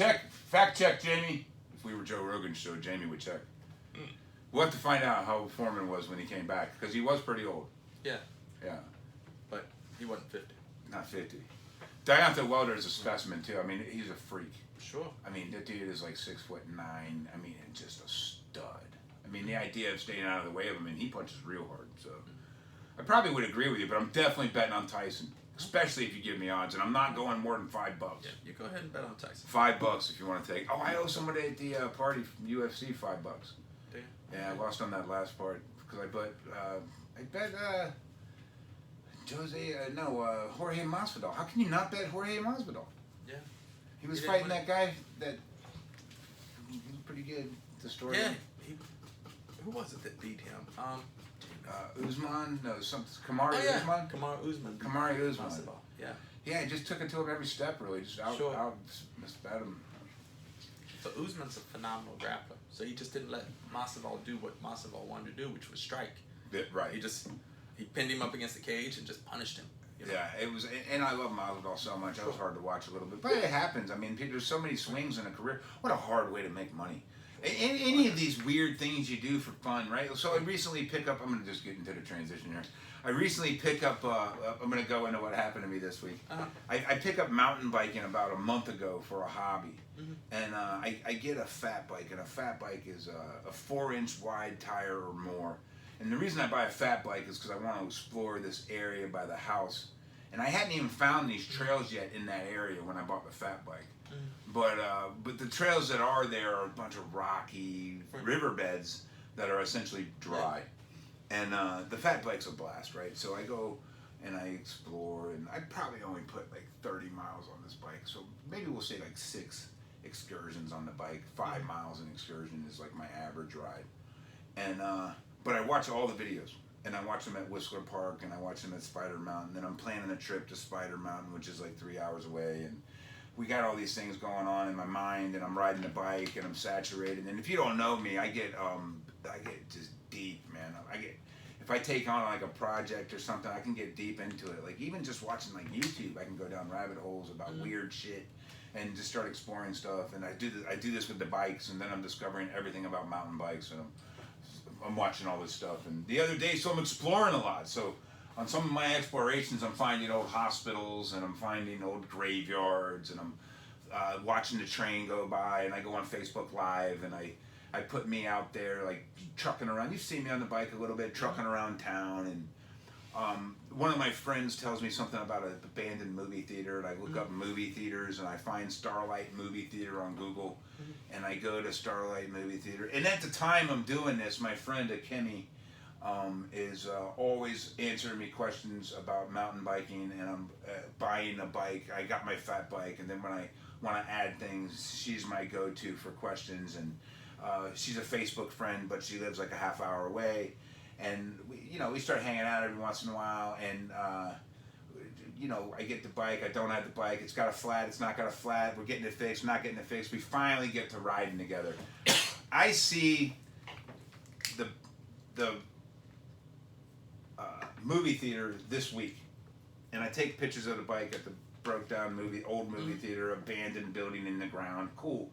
fact check, Jamie. If we were Joe Rogan's show, Jamie would check. We'll have to find out how Foreman was when he came back, because he was pretty old. Yeah. Yeah. But he wasn't 50. Not 50. Deontay Wilder is a specimen, too. I mean, he's a freak. Sure. I mean, the dude is like 6'9". I mean, and just a stud. I mean, the idea of staying out of the way of him, and he punches real hard. So, I probably would agree with you, but I'm definitely betting on Tyson, especially if you give me odds, and I'm not going more than $5. Yeah, you go ahead and bet on Tyson. $5 if you want to take. Oh, I owe somebody at the party from UFC $5. Do you? Yeah, I lost on that last part because I bet Jorge Masvidal. How can you not bet Jorge Masvidal? Yeah. He was He didn't fighting win. that guy that he was pretty good. Destroyed Yeah. him. Who was it that beat him? Usman, no, Kamaru Oh yeah, Usman. Kamaru Usman. Kamaru Usman. Masvidal. Yeah. Yeah, he just took it to him every step, really. Just out misbet him. So Usman's a phenomenal grappler. So he just didn't let Masvidal do what Masvidal wanted to do, which was strike. Right. He pinned him up against the cage and just punished him. You know? Yeah, it was, and I love Masvidal so much. That was hard to watch a little bit, but it happens. I mean, there's so many swings in a career. What a hard way to make money. Any of these weird things you do for fun, right? So I recently pick up. I'm gonna just get into the transition here. I recently pick up. I'm gonna go into what happened to me this week. Uh-huh. I pick up mountain biking about a month ago for a hobby, and I get a fat bike, and a fat bike is a 4-inch wide tire or more. And the reason I buy a fat bike is because I want to explore this area by the house. And I hadn't even found these trails yet in that area when I bought the fat bike. But the trails that are there are a bunch of rocky riverbeds that are essentially dry. And the fat bike's a blast, right? So I go and I explore, and I probably only put like 30 miles on this bike. So maybe we'll say like 6 excursions on the bike. 5 miles an excursion is like my average ride. And but I watch all the videos, and I watch them at Whistler Park, and I watch them at Spider Mountain, and I'm planning a trip to Spider Mountain, which is like 3 hours away, and we got all these things going on in my mind, and I'm riding the bike, and I'm saturated. And if you don't know me, I get just deep, man. If I take on like a project or something, I can get deep into it. Like even just watching like YouTube, I can go down rabbit holes about weird shit and just start exploring stuff. And I do this with the bikes, and then I'm discovering everything about mountain bikes, and I'm watching all this stuff. And the other day, so I'm exploring a lot. So on some of my explorations, I'm finding old hospitals, and I'm finding old graveyards, and I'm watching the train go by, and I go on Facebook Live, and I put me out there like trucking around. You've seen me on the bike a little bit, trucking around town, and one of my friends tells me something about an abandoned movie theater, and I look up movie theaters, and I find Starlight Movie Theater on Google, and I go to Starlight Movie Theater. And at the time I'm doing this, my friend Akemi is always answering me questions about mountain biking, and I'm buying a bike. I got my fat bike, and then when I want to add things, she's my go-to for questions. And she's a Facebook friend, but she lives like a half hour away. And we start hanging out every once in a while, and I get the bike, I don't have the bike, it's got a flat, it's not got a flat, we're getting it fixed, not getting it fixed, we finally get to riding together. I see the movie theater this week, and I take pictures of the bike at the broke down old movie theater, abandoned building in the ground, cool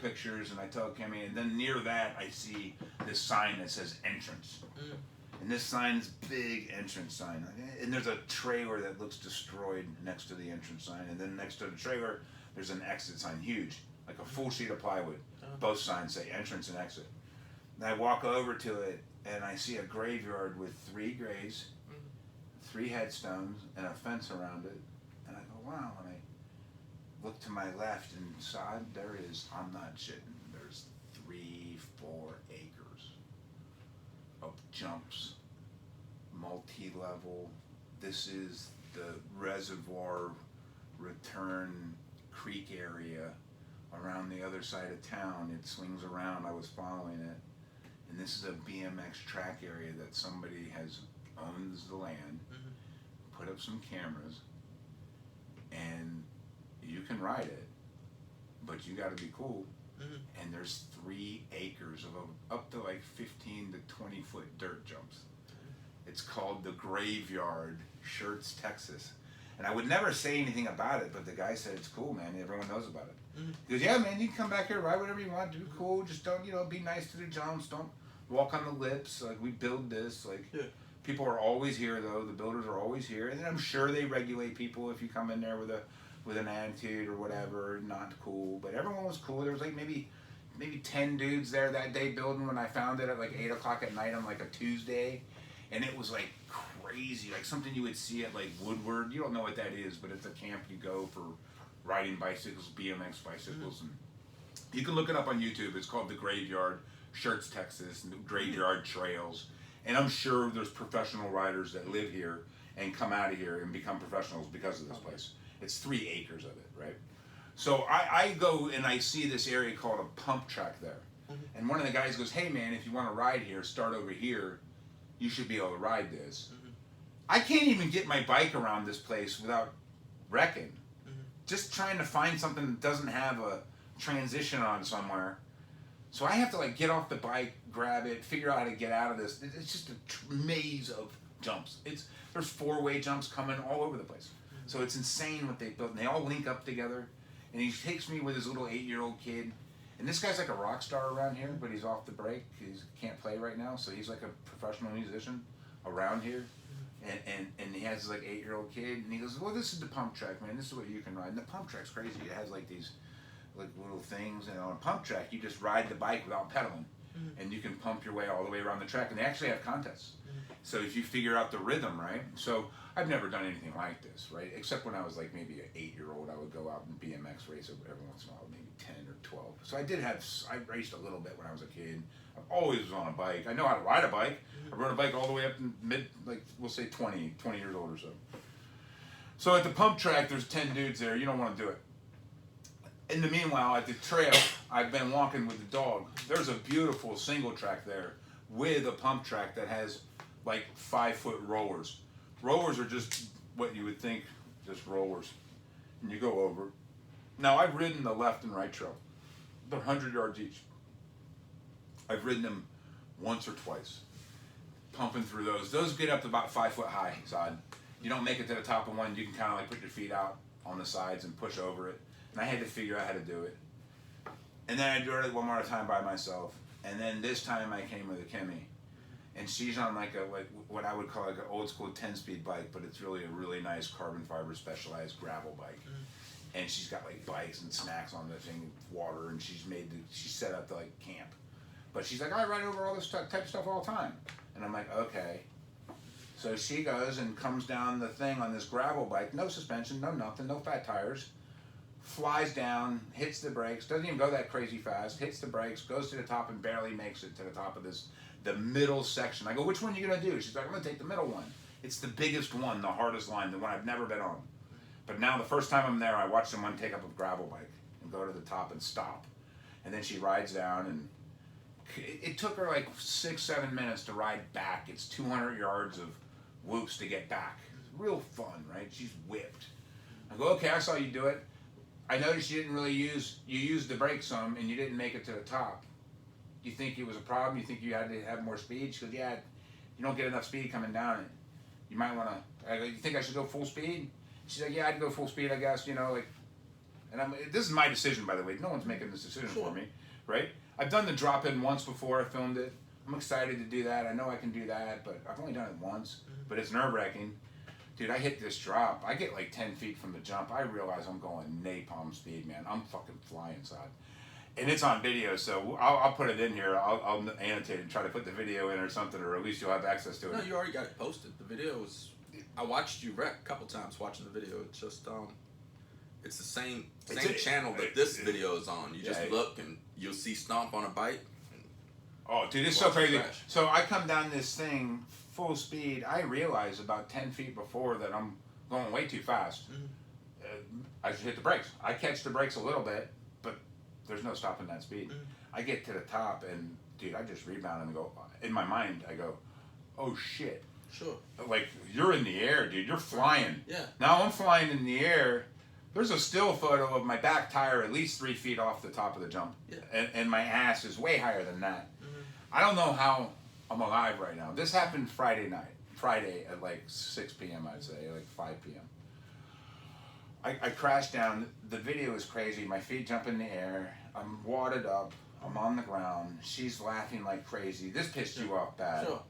pictures, and I tell Kimmy, and then near that I see this sign that says entrance. And this sign is big entrance sign. And there's a trailer that looks destroyed next to the entrance sign, and then next to the trailer there's an exit sign, huge, like a full sheet of plywood. Both signs say entrance and exit. And I walk over to it, and I see a graveyard with 3 graves, 3 headstones, and a fence around it. And I go, wow. And I look to my left, and side there is, I'm not shitting, there's 3-4 acres of jumps, multi-level. This is the reservoir return creek area around the other side of town. It swings around, I was following it. And this is a BMX track area that somebody owns the land, put up some cameras, and you can ride it, but you got to be cool. And there's 3 acres of up to like 15 to 20 foot dirt jumps. It's called the Graveyard, Schertz, Texas. And I would never say anything about it, but the guy said it's cool, man. Everyone knows about it. He goes, yeah, man, you can come back here, ride whatever you want, do cool. Just don't, be nice to the jumps. Don't walk on the lips. Like, we build this. Like, people are always here, though. The builders are always here. And I'm sure they regulate people if you come in there with a with an attitude or whatever, not cool. But everyone was cool. There was like maybe 10 dudes there that day building when I found it at like 8 o'clock at night on like a Tuesday. And it was like crazy, like something you would see at like Woodward. You don't know what that is, but it's a camp you go for riding bicycles, BMX bicycles. And you can look it up on YouTube. It's called The Graveyard, Shirts, Texas, and the Graveyard Trails. And I'm sure there's professional riders that live here and come out of here and become professionals because of this place. It's 3 acres of it, right? So I go and I see this area called a pump track there. And one of the guys goes, hey man, if you want to ride here, start over here. You should be able to ride this. I can't even get my bike around this place without wrecking. Just trying to find something that doesn't have a transition on somewhere. So I have to like get off the bike, grab it, figure out how to get out of this. It's just a maze of jumps. There's 4-way jumps coming all over the place. So it's insane what they built. And they all link up together. And he takes me with his little 8-year-old kid. And this guy's like a rock star around here, but he's off the break. He can't play right now, so he's like a professional musician around here. And he has this like 8-year-old kid, and he goes, well, this is the pump track, man. This is what you can ride. And the pump track's crazy. It has like these like little things, and on a pump track, you just ride the bike without pedaling. And you can pump your way all the way around the track. And they actually have contests. So if you figure out the rhythm, right? So I've never done anything like this, right? Except when I was like maybe an 8-year-old, I would go out and BMX race every once in a while, maybe 10 or 12. So I raced a little bit when I was a kid. I always was on a bike. I know how to ride a bike. I rode a bike all the way up in we'll say 20 years old or so. So at the pump track, there's 10 dudes there. You don't want to do it. In the meanwhile, at the trail, I've been walking with the dog. There's a beautiful single track there with a pump track that has like 5-foot rollers. Rollers are just what you would think, just rollers. And you go over. Now, I've ridden the left and right trail. They're 100 yards each. I've ridden them once or twice, pumping through those. Those get up to about 5 foot high, Zod. You don't make it to the top of one, you can kind of like put your feet out on the sides and push over it. And I had to figure out how to do it. And then I did it one more time by myself. And then this time I came with a Kimmy. And she's on like what I would call like an old school 10-speed bike, but it's really a really nice carbon fiber specialized gravel bike. And she's got like bikes and snacks on the thing, water, and she's set up to like camp. But she's like, I ride over all this type of stuff all the time. And I'm like, okay. So she goes and comes down the thing on this gravel bike, no suspension, no nothing, no fat tires, flies down, hits the brakes, doesn't even go that crazy fast, hits the brakes, goes to the top and barely makes it to the top of the middle section. I go, which one are you gonna do? She's like, I'm gonna take the middle one. It's the biggest one, the hardest line, the one I've never been on. But now the first time I'm there, I watch someone take up a gravel bike and go to the top and stop. And then she rides down, and it took her like 6-7 minutes to ride back. It's 200 yards of whoops to get back. It's real fun, right? She's whipped. I go, okay, I saw you do it. I noticed you didn't really you used the brakes some and you didn't make it to the top. Do you think it was a problem? You think you had to have more speed? She goes, yeah, you don't get enough speed coming down it. You might want to, I go, you think I should go full speed? She's like, yeah, I'd go full speed, I guess, and this is my decision, by the way. No one's making this decision for me, right? I've done the drop-in once before, I filmed it. I'm excited to do that. I know I can do that, but I've only done it once. But it's nerve-wracking. Dude, I hit this drop. I get like 10 feet from the jump. I realize I'm going napalm speed, man. I'm fucking flying, Sod. And it's on video, so I'll put it in here. I'll annotate and try to put the video in or something, or at least you'll have access to it. No, you already got it posted. The video was... I watched you wreck a couple times watching the video. It's just... It's the same channel that this video is on. You just look and you'll see Stomp on a bike. Oh, dude, it's so crazy. So I come down this thing full speed. I realize about 10 feet before that I'm going way too fast. I should hit the brakes. I catch the brakes a little bit, but there's no stopping that speed. I get to the top and, dude, I just rebound and go, in my mind, I go, oh shit. Sure. Like, you're in the air, dude. You're flying. Yeah. Now I'm flying in the air. There's a still photo of my back tire at least 3 feet off the top of the jump. Yeah. And my ass is way higher than that. I don't know how I'm alive right now. This happened Friday at like 6 p.m. I'd say, like 5 p.m. I crashed down. The video is crazy. My feet jump in the air. I'm wadded up. I'm on the ground. She's laughing like crazy. This pissed you off bad. Sure.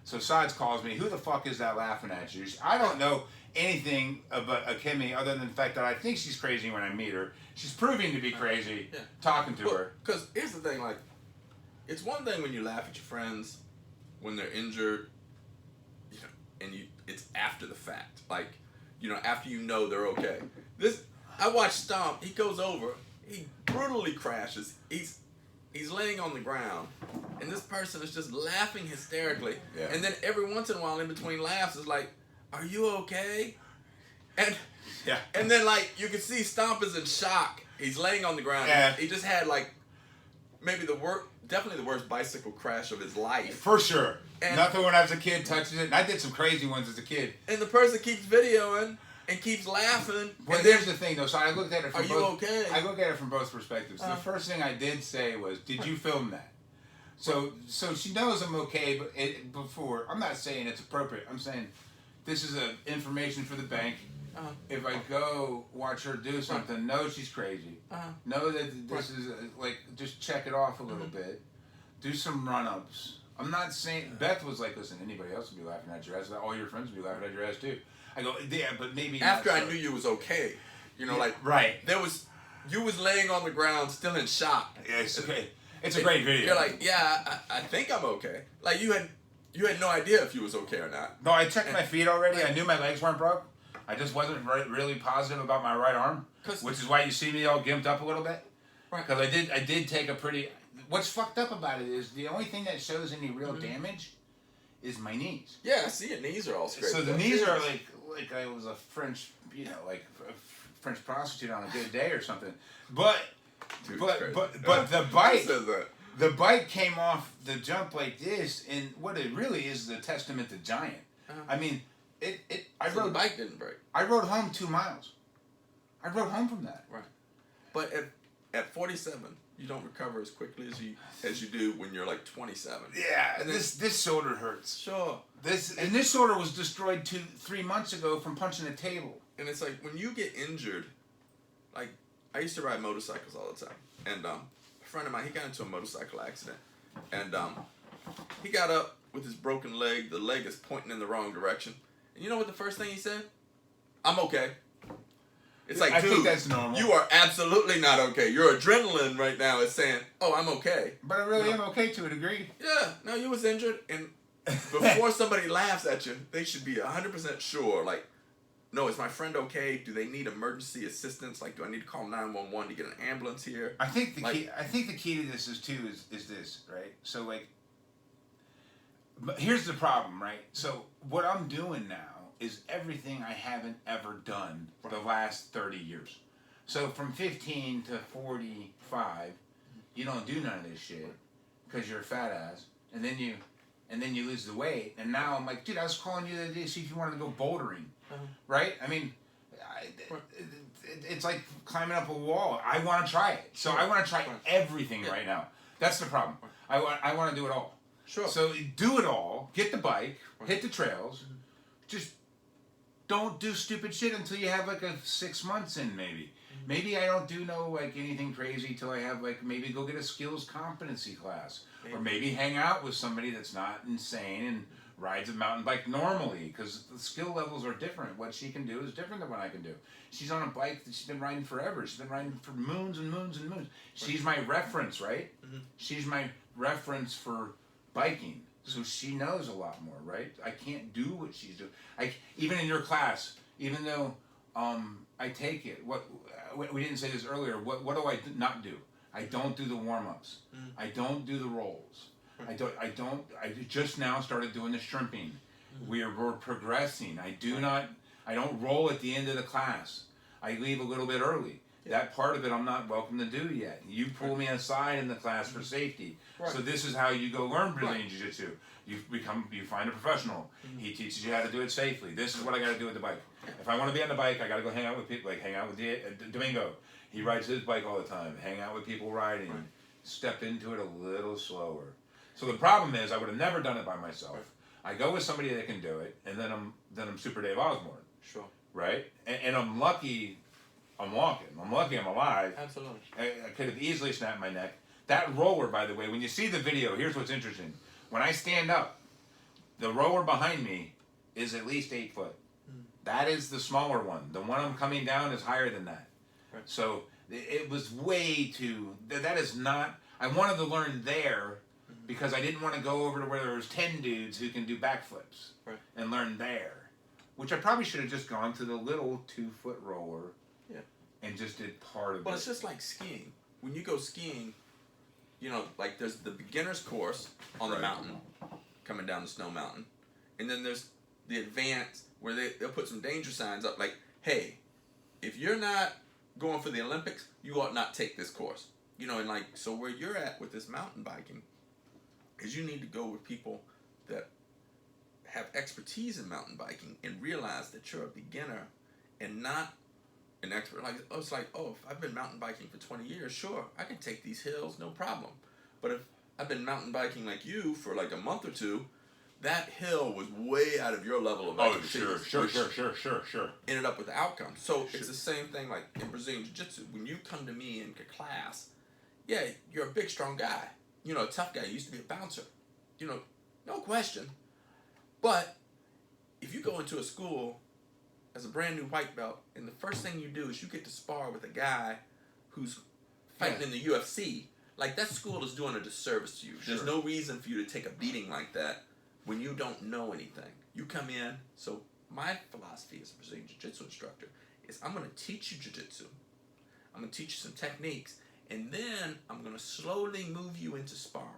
So Sods calls me, who the fuck is that laughing at you? I don't know anything about Kimmy other than the fact that I think she's crazy when I meet her. She's proving to be crazy talking to her. Because here's the thing, like, it's one thing when you laugh at your friends when they're injured, you know, and it's after the fact. Like, you know, after you know they're okay. I watched Stomp, he goes over, he brutally crashes, he's laying on the ground, and this person is just laughing hysterically. Yeah. And then every once in a while, in between laughs, is like, "Are you okay?" And then like you can see Stomp is in shock. He's laying on the ground. Yeah. He just had like maybe definitely the worst bicycle crash of his life. For sure. And nothing when I was a kid touches it. And I did some crazy ones as a kid. And the person keeps videoing and keeps laughing. Well, and here's the thing, though. So I looked at it from Are both. you okay? I look at it from both perspectives. The first thing I did say was, "Did you film that?" So she knows I'm okay, but before I'm not saying it's appropriate. I'm saying this is information for the bank. If I go watch her do something, know she's crazy. Know that this is like just check it off a little bit. Do some run-ups. I'm not saying Beth was like, listen, anybody else would be laughing at your ass. All your friends would be laughing at your ass too. I go, yeah, but maybe after I knew you was okay. You know, like you was laying on the ground still in shock. Yeah, it's okay. It's a great video. You're like, yeah, I think I'm okay. Like you had no idea if you was okay or not. No, I checked my feet already. I knew my legs weren't broke. I just wasn't really positive about my right arm, which is why you see me all gimped up a little bit. Right. Because I did take a pretty. What's fucked up about it is the only thing that shows any real damage is my knees. Yeah, I see your knees are all straight. So the knees are like I was a French, like a French prostitute on a good day or something. But the bike came off the jump like this, and what it really is a testament to Giant. I mean, the bike didn't break. I rode home 2 miles. I rode home from that. Right. But at 47, you don't recover as quickly as you do when you're like 27. Yeah, and this shoulder hurts. Sure. This shoulder was destroyed 3 months ago from punching a table. And it's like when you get injured, like I used to ride motorcycles all the time, and a friend of mine, he got into a motorcycle accident, and he got up with his broken leg. The leg is pointing in the wrong direction, and you know what the first thing he said? "I'm okay." It's like, I dude, think that's normal. You are absolutely not okay. Your adrenaline right now is saying, "Oh, I'm okay." But I really am okay to a degree. Yeah, no, you was injured, and before somebody laughs at you, they should be 100% sure. Like, no, is my friend okay? Do they need emergency assistance? Like, do I need to call 911 to get an ambulance here? I think the key to this is this, right? So like, here's the problem, right? So what I'm doing now is everything I haven't ever done the last 30 years. So from 15 to 45, you don't do none of this shit because you're a fat ass, and then you lose the weight. And now I'm like, dude, I was calling you the other day to see if you wanted to go bouldering, right? I mean, it's like climbing up a wall. I want to try it, so I want to try everything right now. That's the problem. I want to do it all. Sure. So do it all. Get the bike. Hit the trails. Just don't do stupid shit until you have like a 6 months in, maybe. Maybe I don't do anything crazy till I have maybe go get a skills competency class. Or maybe hang out with somebody that's not insane and rides a mountain bike normally, because the skill levels are different. What she can do is different than what I can do. She's on a bike that she's been riding forever. She's been riding for moons and moons and moons. She's my reference, right? She's my reference for biking. So she knows a lot more, right? I can't do what she's doing. Even in your class, even though I take it. We didn't say this earlier. What do I not do? I don't do the warm-ups. I don't do the rolls. I just now started doing the shrimping. We're progressing. I don't roll at the end of the class. I leave a little bit early. That part of it I'm not welcome to do yet. You pull me aside in the class for safety. So this is how you go learn Brazilian Jiu-Jitsu. You find a professional. He teaches you how to do it safely. This is what I got to do with the bike. If I want to be on the bike, I got to go hang out with people. Like hang out with Domingo. He rides his bike all the time. Hang out with people riding. Step into it a little slower. So the problem is I would have never done it by myself. I go with somebody that can do it, and then I'm Super Dave Osborne. Sure. Right? And I'm lucky. I'm walking. I'm lucky I'm alive. Absolutely. I could have easily snapped my neck. That roller, by the way, when you see the video, here's what's interesting. When I stand up, The rower behind me is at least 8 foot. That is the smaller one. The one I'm coming down is higher than that. Right. So it was way too. That is not. I wanted to learn there because I didn't want to go over to where there was 10 dudes who can do backflips and learn there. Which I probably should have just gone to the little 2-foot roller. Yeah. And just did part of it. Well, it's just like skiing. When you go skiing, you know, like there's the beginner's course on the mountain, coming down the snow mountain, and then there's the advanced where they'll put some danger signs up like, hey, if you're not going for the Olympics, you ought not take this course. You know, and like, so where you're at with this mountain biking is you need to go with people that have expertise in mountain biking and realize that you're a beginner and not an expert. Like, oh, it's like, oh, if I've been mountain biking for 20 years, sure, I can take these hills, no problem. But if I've been mountain biking like you for like a month or two, that hill was way out of your level of expertise. Sure. Ended up with the outcome. So it's the same thing like in Brazilian Jiu-Jitsu. When you come to me in class, yeah, you're a big, strong guy. You know, a tough guy. You used to be a bouncer. You know, no question. But if you go into a school as a brand new white belt, and the first thing you do is you get to spar with a guy who's fighting in the UFC, like that school is doing a disservice to you. There's no reason for you to take a beating like that when you don't know anything. You come in, so my philosophy as a Brazilian Jiu-Jitsu instructor is I'm going to teach you Jiu-Jitsu. I'm going to teach you some techniques, and then I'm going to slowly move you into sparring.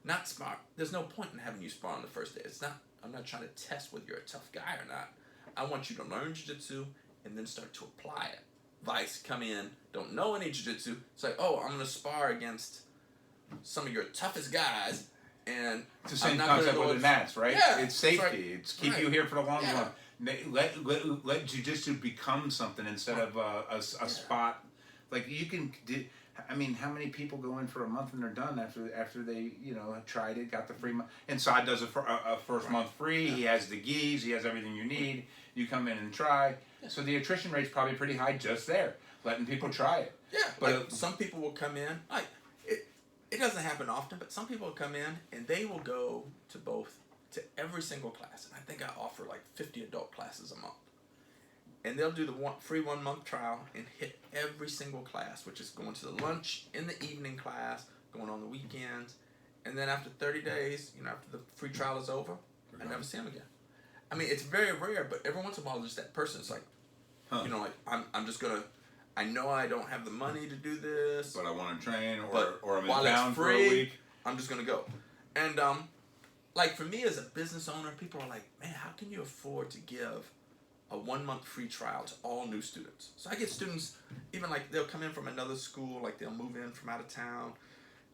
Not spar. There's no point in having you spar on the first day. I'm not trying to test whether you're a tough guy or not. I want you to learn Jiu-Jitsu and then start to apply it. Vice, come in, don't know any Jiu-Jitsu. It's like, oh, I'm going to spar against some of your toughest guys, and it's the same concept with the mats, right? Yeah, it's safety. Right. It's keep you here for the long run. Let Jiu-Jitsu become something instead of a spot. Like you can. I mean, how many people go in for a month and they're done after they tried it, got the free month? And Saad does a first month free. He has the gis. He has everything you need. You come in and try. So the attrition rate's probably pretty high just there, letting people try it. Yeah, but like some people will come in. Like it doesn't happen often, but some people will come in and they will go to every single class. And I think I offer like 50 adult classes a month. And they'll do the free 1 month trial and hit every single class, which is going to the lunch in the evening class, going on the weekends, and then after 30 days, after the free trial is over, I never see them again. I mean, it's very rare, but every once in a while, there's that person. It's like, like I'm just gonna. I know I don't have the money to do this, but I want to train, or I'm in town for a week. I'm just gonna go, and like for me as a business owner, people are like, man, how can you afford to give a 1 month free trial to all new students? So I get students, even like they'll come in from another school, like they'll move in from out of town,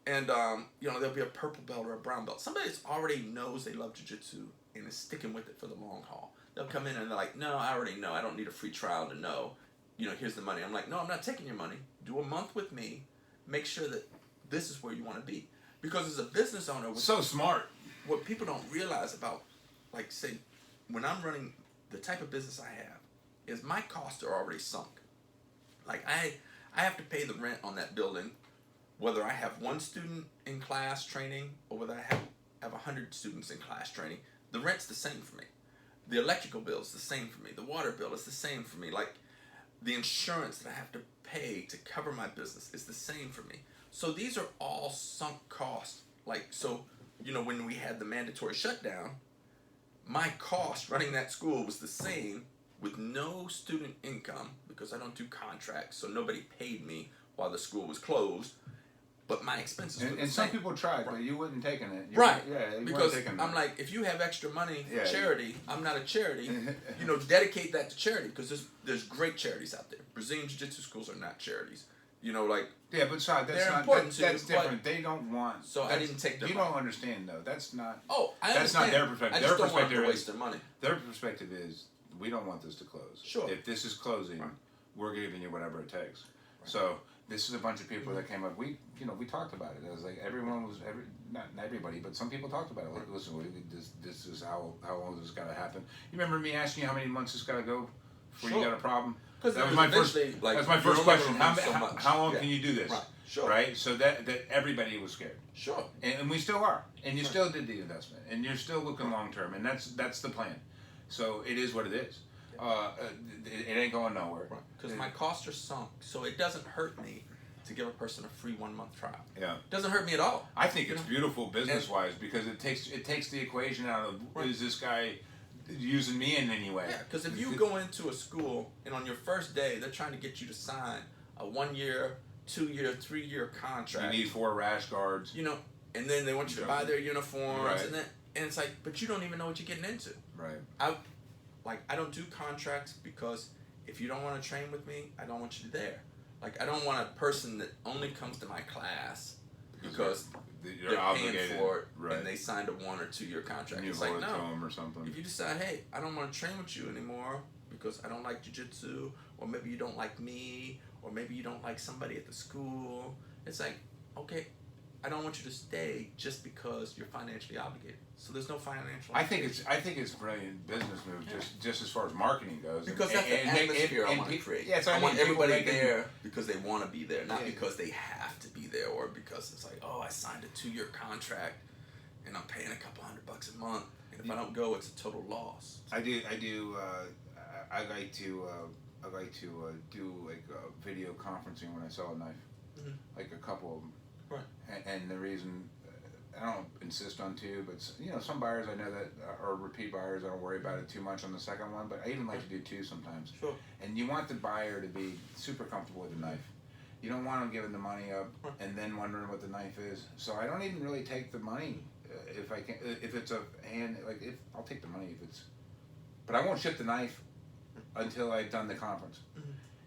and there'll be a purple belt or a brown belt. Somebody that's already knows they love jiu-jitsu and is sticking with it for the long haul. They'll come in and they're like, no, I already know. I don't need a free trial to know. Here's the money. I'm like, no, I'm not taking your money. Do a month with me. Make sure that this is where you want to be. Because as a business owner, so smart. What people don't realize about, like, say, when I'm running the type of business I have, is my costs are already sunk. Like, I have to pay the rent on that building, whether I have one student in class training or whether I have 100 students in class training. The rent's the same for me. The electrical bill is the same for me. The water bill is the same for me. Like, the insurance that I have to pay to cover my business is the same for me. So these are all sunk costs. Like, so, when we had the mandatory shutdown, my cost running that school was the same with no student income because I don't do contracts, so nobody paid me while the school was closed. But my expenses were the and same. some people tried, but you wouldn't taking it. You Because taking I'm like, if you have extra money for Yeah, charity, I'm not a charity. Dedicate that to charity because there's great charities out there. Brazilian Jiu-Jitsu schools are not charities. Yeah, but sorry, that's they're not important to that's you, different. They don't want. So I didn't take their You money. don't understand though. That's not. Oh, I That's understand. not their perspective. I Their just don't want them perspective to is- waste their money. Their perspective is we don't want this to close. Sure. If this is closing, Right. we're giving you whatever it takes. So this is a bunch of people that came up. We talked about it. It was like not everybody, but some people talked about it. Like, listen, this is how long this got to happen. You remember me asking you how many months this got to go before you Sure. got a problem? 'Cause That was there's my first. eventually, like, That's my you're first only question. gonna lose so much. How long Yeah. can you do this? Right. Sure. Right? So that everybody was scared. Sure. And we still are. And you still did the investment. And you're still looking long term. And that's the plan. So it is what it is. It ain't going nowhere. Because my costs are sunk. So it doesn't hurt me to give a person a free 1 month trial. Yeah. It doesn't hurt me at all. I think it's beautiful business wise because it takes the equation out of is this guy using me in any way? Yeah, because if you go into a school and on your first day they're trying to get you to sign a 1 year, 2 year, 3 year contract. You need 4 rash guards. You know, and then they want you to buy their uniforms, Right. and it's like, but you don't even know what you're getting into. Right. I don't do contracts because if you don't want to train with me, I don't want you there. Like, I don't want a person that only comes to my class because you're they're obligated, paying for it right. and they signed a 1 or 2 year contract. You It's like, no. or something. If you decide, hey, I don't want to train with you anymore because I don't like jiu-jitsu, or maybe you don't like me, or maybe you don't like somebody at the school, it's like, okay, I don't want you to stay just because you're financially obligated. So there's no financial. I think it's brilliant business move just as far as marketing goes. Because that's the atmosphere I want to create. Yeah, so I want everybody people there because they want to be there, not Yeah. because they have to be there, or because it's like, oh, I signed a 2 year contract and I'm paying a couple $100 a month, and if I don't go, it's a total loss. I like to do like video conferencing when I sell a knife, like a couple of them. Right. And the reason I don't insist on 2, but some buyers I know that are repeat buyers. I don't worry about it too much on the second one, but I even like to do 2 sometimes. Sure. And you want the buyer to be super comfortable with the knife. You don't want them giving the money up and then wondering what the knife is. So I don't even really take the money if I can. If it's a hand, I'll take the money if it's, but I won't ship the knife until I've done the conference.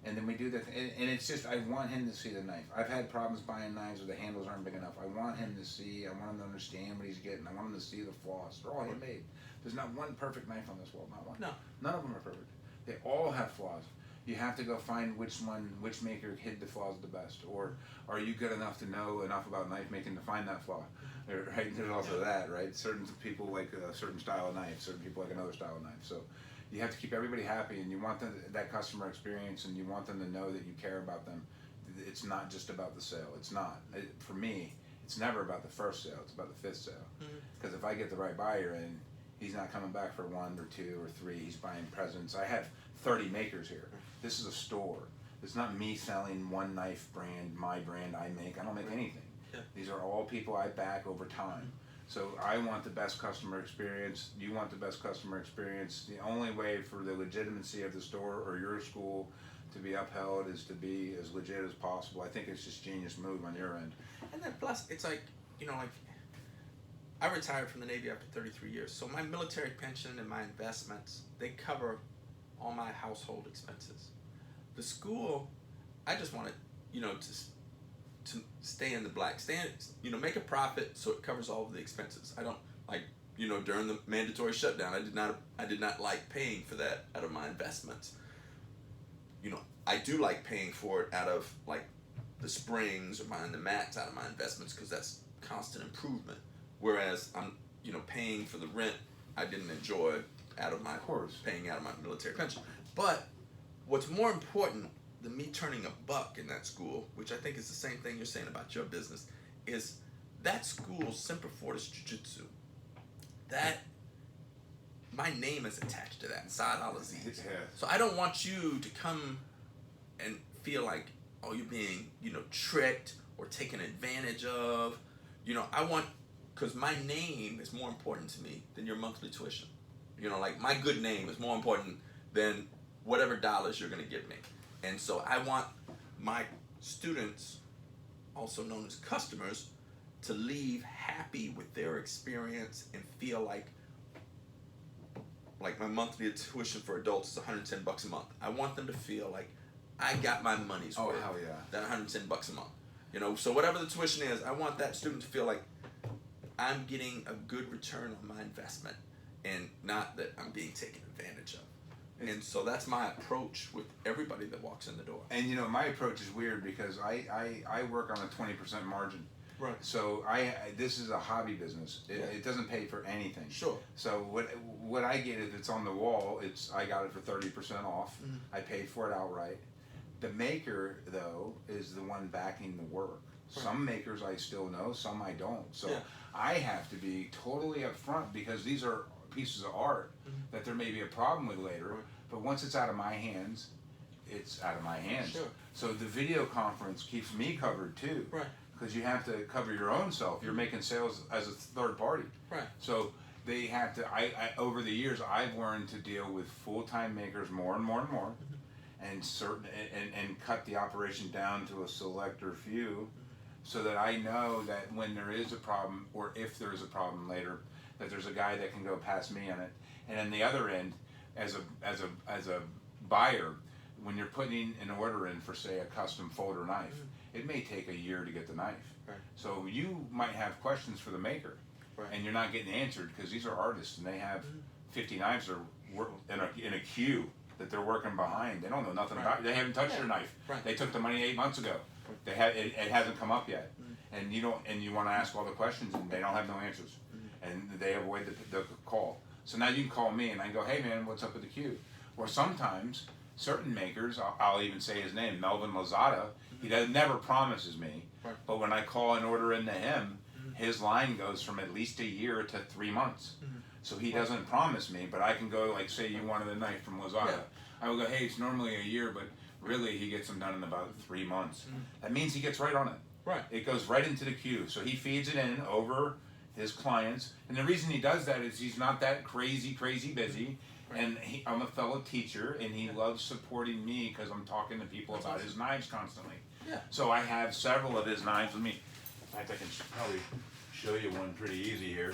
And then we do that, and it's just, I want him to see the knife. I've had problems buying knives where the handles aren't big enough. I want him to see, I want him to understand what he's getting. I want him to see the flaws. They're all handmade. There's not one perfect knife on this world, not one. No. None of them are perfect. They all have flaws. You have to go find which maker hid the flaws the best, or are you good enough to know enough about knife making to find that flaw? Right? There's also that, right? Certain people like a certain style of knife, certain people like another style of knife. So you have to keep everybody happy, and you want that customer experience, and you want them to know that you care about them. It's not just about the sale. It's not. For me, it's never about the first sale. It's about the 5th sale. Because if I get the right buyer in, he's not coming back for 1 or 2 or 3. He's buying presents. I have 30 makers here. This is a store. It's not me selling one knife brand, my brand I make. I don't make anything. Yeah. These are all people I back over time. So I want the best customer experience. You want the best customer experience. The only way for the legitimacy of the store or your school to be upheld is to be as legit as possible. I think it's just genius move on your end. And then plus, it's like, I retired from the Navy after 33 years. So my military pension and my investments, they cover all my household expenses. The school, I just wanted, to stay in the black, make a profit so it covers all of the expenses. I don't during the mandatory shutdown, I did not like paying for that out of my investments. I do like paying for it out of the springs or buying the mats out of my investments because that's constant improvement. Whereas I'm paying for the rent, I didn't enjoy out of my paying out of my military pension. But what's more important than me turning a buck in that school, which I think is the same thing you're saying about your business, is that school, Semper Fortis Jiu-Jitsu, that my name is attached to that, Saad Al-Aziz. Yeah. So I don't want you to come and feel like, oh, you're being, tricked or taken advantage of. I want, because my name is more important to me than your monthly tuition. My good name is more important than whatever dollars you're going to give me. And so I want my students, also known as customers, to leave happy with their experience and feel like my monthly tuition for adults is $110 a month. I want them to feel like I got my money's worth. Oh, hell yeah. That $110 a month. So whatever the tuition is, I want that student to feel like I'm getting a good return on my investment and not that I'm being taken advantage of. And so that's my approach with everybody that walks in the door. And my approach is weird because I work on a 20% margin. Right. So this is a hobby business. It doesn't pay for anything. Sure. So what I get if it's on the wall, I got it for 30% off. I paid for it outright. The maker though is the one backing the work. Some makers I still know, some I don't. So Yeah. I have to be totally upfront because these are pieces of art that there may be a problem with later. Right. But once it's out of my hands, it's out of my hands. Sure. So the video conference keeps me covered too. Right. Because you have to cover your own self. You're making sales as a third party. Right. So they have to, I over the years, I've learned to deal with full-time makers more and more and more, and and cut the operation down to a select or few, so that I know that when there is a problem, or if there is a problem later, that there's a guy that can go past me on it. And on the other end, as a buyer, when you're putting an order in for, say, a custom folder knife, it may take a year to get the knife. Right. So you might have questions for the maker, Right. and you're not getting answered because these are artists and they have 50 knives in a queue that they're working behind. They don't know nothing about it. They haven't touched their knife. Right. They took the money 8 months ago. They it hasn't come up yet, and you want to ask all the questions and they don't have no answers, and they avoid the call. So now you can call me and I go, hey man, what's up with the queue? Or sometimes certain makers, I'll even say his name, Melvin Lozada. He never promises me, Right. but when I call an order into him, his line goes from at least a year to 3 months. So he doesn't promise me, but I can go, like, say you wanted a knife from Lozada. Yeah. I will go, hey, it's normally a year, but really he gets them done in about 3 months. That means he gets right on it. Right. It goes right into the queue. So he feeds it in over his clients. And the reason he does that is he's not that crazy busy. Right. And I'm a fellow teacher, and he loves supporting me because I'm talking to people about his knives constantly. Yeah. So I have several of his knives with me. In fact, I can probably show you one pretty easy here.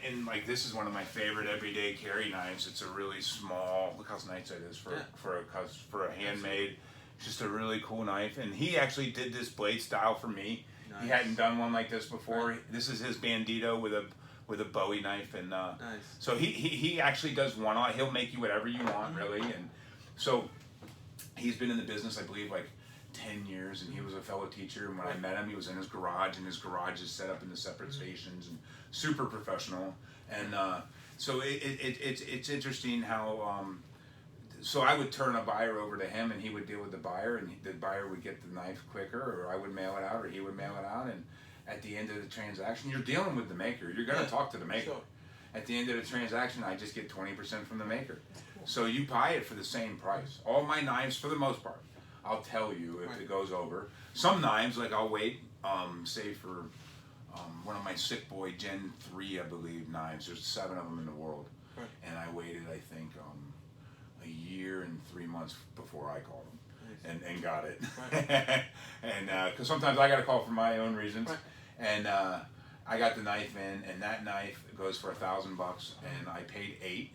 And like, this is one of my favorite everyday carry knives. It's a really small, look how nice that is for a handmade. It's just a really cool knife. And he actually did this blade style for me. Nice. He hadn't done one like this before. Right. This is his Bandito with a Bowie knife, and Nice. so he actually does one. He'll make you whatever you want, really. And so he's been in the business, I believe, like 10 years, and he was a fellow teacher. And when I met him, he was in his garage, and his garage is set up into separate stations and super professional. And so it's interesting how. So I would turn a buyer over to him, and he would deal with the buyer, and the buyer would get the knife quicker, or I would mail it out, or he would mail it out. And at the end of the transaction, you're dealing with the maker. You're going to talk to the maker. Sure. At the end of the transaction, I just get 20% from the maker. So you buy it for the same price. All my knives, for the most part, I'll tell you if it goes over. Some knives, like I'll wait, say for one of my Sick Boy Gen 3, I believe, knives. There's 7 of them in the world. Right. And I waited, I think, a year and 3 months before I called them and got it. Right. And because sometimes I got to call for my own reasons. Right. And I got the knife in, and that knife goes for $1,000, and I paid $8.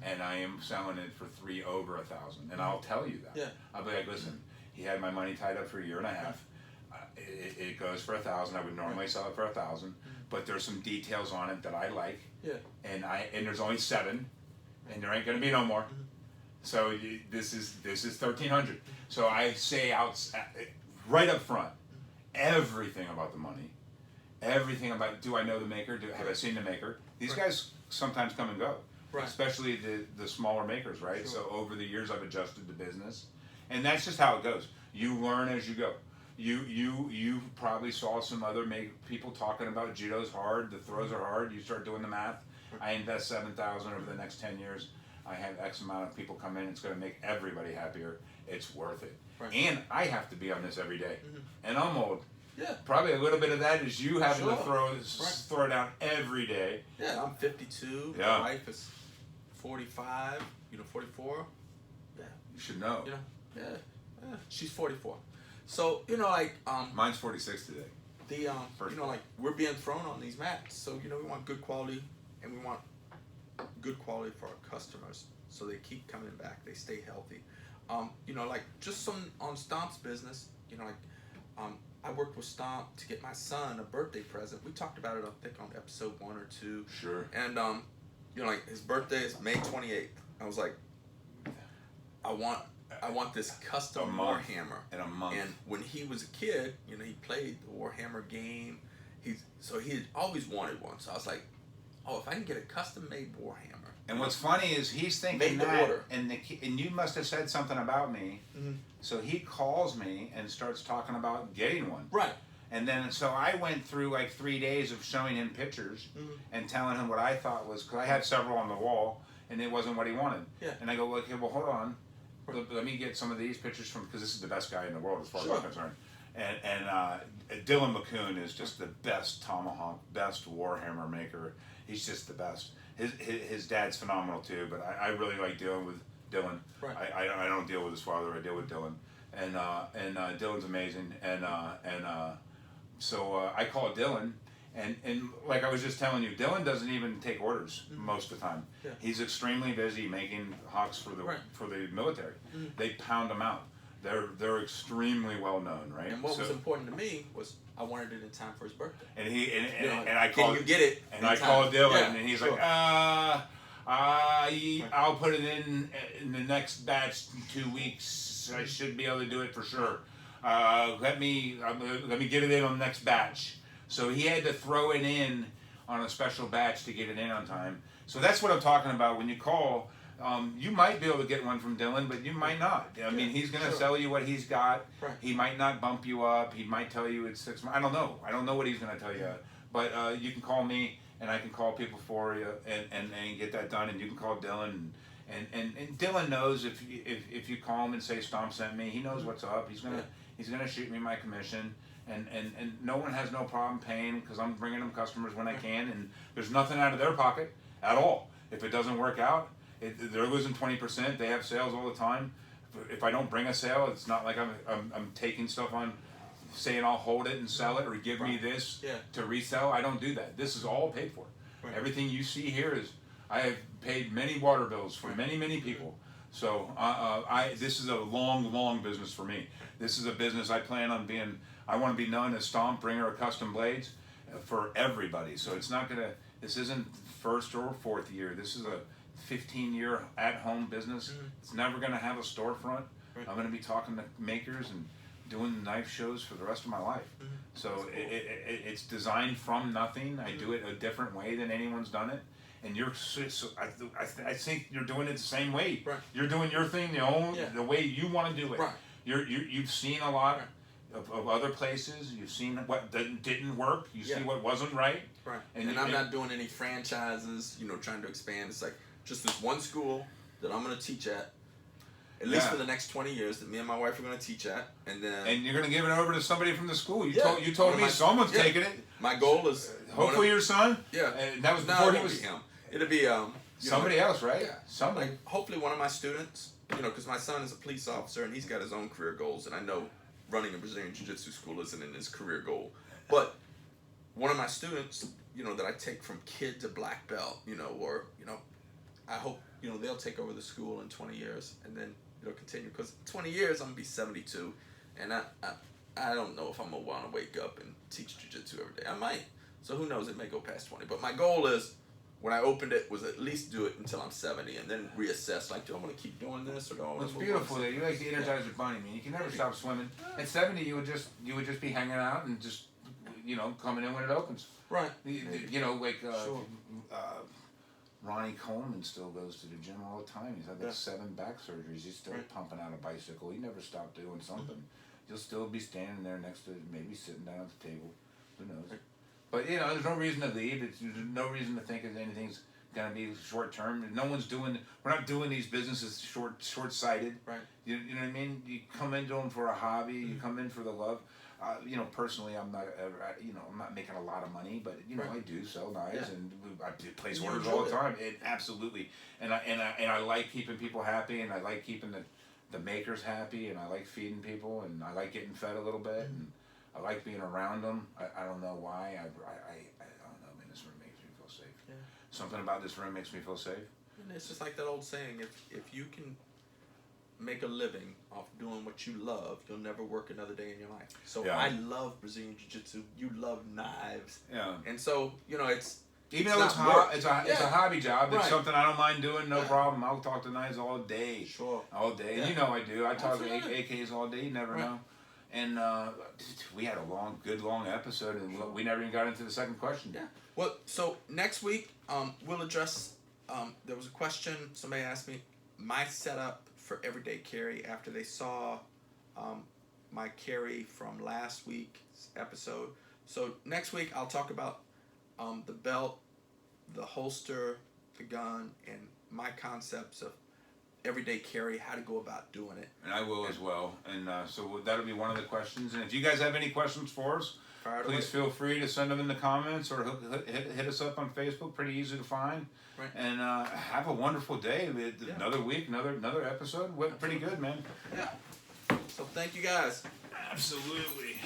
And I am selling it for $3 over $1,000, and I'll tell you that. Yeah. I'll be like, listen, he had my money tied up for a year and a half. It goes for $1,000. I would normally sell it for $1,000, but there's some details on it that I like. Yeah. And there's only 7, and there ain't gonna be no more. So this is $1,300. So I say out right up front everything about the money, everything about. Do I know the maker? Have I seen the maker? These guys sometimes come and go. Right. Especially the smaller makers, right? Sure. So over the years, I've adjusted the business, and that's just how it goes. You learn as you go. You probably saw some other people talking about judo's hard, the throws are hard. You start doing the math. I invest $7,000 over the next 10 years. I have X amount of people come in. It's going to make everybody happier. It's worth it. Right. And I have to be on this every day, and I'm old. Yeah. Probably a little bit of that is you having to Sure. throw down every day. Yeah, I'm 52. Yeah. My wife is 45. 44. Yeah. You should know. Yeah. She's 44. So like Mine's 46 today. the First like we're being thrown on these mats. So we want good quality, and we want good quality for our customers, so they keep coming back. They stay healthy. Like just on Stomp's business. I worked with Stomp to get my son a birthday present. We talked about it, I think, on episode 1 or 2. Sure. And like his birthday is May 28th. I was like, I want this custom Warhammer. In a month. And when he was a kid, he played the Warhammer game. He had always wanted one. So I was like, oh, if I can get a custom-made Warhammer. And what's funny is he's thinking Made to that, order. and you must have said something about me. Mm-hmm. So he calls me and starts talking about getting one. Right. And then so I went through like 3 days of showing him pictures and telling him what I thought was, because I had several on the wall and it wasn't what he wanted. Yeah. And I go, okay, well, hold on. Let me get some of these pictures from, because this is the best guy in the world as far as I'm concerned. And Dylan McCoon is just the best tomahawk, best Warhammer maker. He's just the best. His dad's phenomenal too, but I really like dealing with Dylan. Right. I don't deal with his father. I deal with Dylan, and Dylan's amazing. So I call Dylan, and like I was just telling you, Dylan doesn't even take orders most of the time. Yeah. He's extremely busy making hawks for the military. They pound them out. They're extremely well known, right? And what was important to me was I wanted it in time for his birthday. And he You know, and I called. Can you get it? And I called Dylan, Yeah, and he's sure. like, I'll put it in the next batch in 2 weeks. I should be able to do it for sure. Let me get it in on the next batch. So he had to throw it in on a special batch to get it in on time. So that's what I'm talking about. When you call, you might be able to get one from Dylan, but you might not. I mean, he's going to sell you what he's got. Right. He might not bump you up. He might tell you it's 6 months. I don't know. I don't know what he's going to tell you. But you can call me, and I can call people for you and get that done. And you can call Dylan. And Dylan knows if you call him and say Stomp sent me, he knows what's up. He's gonna shoot me my commission. And no one has no problem paying because I'm bringing them customers when I can. And there's nothing out of their pocket at all. If it doesn't work out, they're losing 20%. They have sales all the time. If I don't bring a sale, it's not like I'm taking stuff on, saying I'll hold it and sell it or give me this to resell. I don't do that. This is all paid for. Right. Everything you see here is, I have paid many water bills for many people. So this is a long business for me. This is a business I plan on being. I want to be known as Stomp, bringer of custom blades for everybody. So it's not gonna. This isn't first or fourth year. This is a 15-year at-home business. It's never gonna have a storefront. Right. I'm gonna be talking to makers and doing knife shows for the rest of my life. So it's designed from nothing. I do it a different way than anyone's done it. And I think you're doing it the same way. Right. You're doing your thing the way you want to do it. Right. You've seen a lot of other places. You've seen what didn't work. You see what wasn't right. Right. And I'm not doing any franchises. Trying to expand. It's like just this one school that I'm going to teach at least for the next 20 years. That me and my wife are going to teach at, and you're going to give it over to somebody from the school. You told me someone's taking it. My goal is hopefully your son. Yeah. And that was before he was him. It'll be somebody else, right? Yeah. Somebody. Like hopefully one of my students, because my son is a police officer and he's got his own career goals, and I know running a Brazilian Jiu-Jitsu school isn't in his career goal, but one of my students, that I take from kid to black belt, I hope they'll take over the school in 20 years and then it'll continue, because 20 years I'm gonna be 72, and I don't know if I'm gonna want to wake up and teach Jiu-Jitsu every day. I might, so who knows? It may go past 20, but my goal is, when I opened it, was at least do it until I'm 70 and then reassess, like, do I want to keep doing this or do I want to move on? It's beautiful that you like the Energizer Bunny. I mean, you can never stop swimming. At 70, you would just be hanging out and just, coming in when it opens. Right. Ronnie Coleman still goes to the gym all the time. He's had like 7 back surgeries. He's still pumping out a bicycle. He never stopped doing something. He'll still be standing there next to, maybe sitting down at the table. Who knows? Right. But there's no reason to leave. There's no reason to think that anything's gonna be short term. No one's doing. We're not doing these businesses short sighted. Right. You know what I mean? You come into them for a hobby. You come in for the love. Personally, I'm not. I'm not making a lot of money, but I do sell knives and I place orders all the time. Absolutely. And I like keeping people happy, and I like keeping the makers happy, and I like feeding people, and I like getting fed a little bit, and I like being around them. I don't know why. I don't know, man. This room makes me feel safe. Yeah. Something about this room makes me feel safe. And it's just like that old saying: if you can make a living off doing what you love, you'll never work another day in your life. So I love Brazilian Jiu-Jitsu. You love knives. Yeah. And so it's. Even though it's a hobby job, it's something I don't mind doing, no problem. I'll talk to knives all day. Sure. All day. Yeah. And I do. I talk to AKs all day, you never know. And we had a good long episode, and we never even got into the second question. Yeah. Well, so next week, we'll address. There was a question somebody asked me, my setup for everyday carry after they saw my carry from last week's episode. So next week I'll talk about the belt, the holster, the gun, and my concepts of everyday carry, how to go about doing it. And I will as well. And so that'll be one of the questions. And if you guys have any questions for us, please feel free to send them in the comments or hit us up on Facebook. Pretty easy to find. Right. And have a wonderful day. Another week, another episode. Went pretty good, man. Yeah. So thank you guys. Absolutely.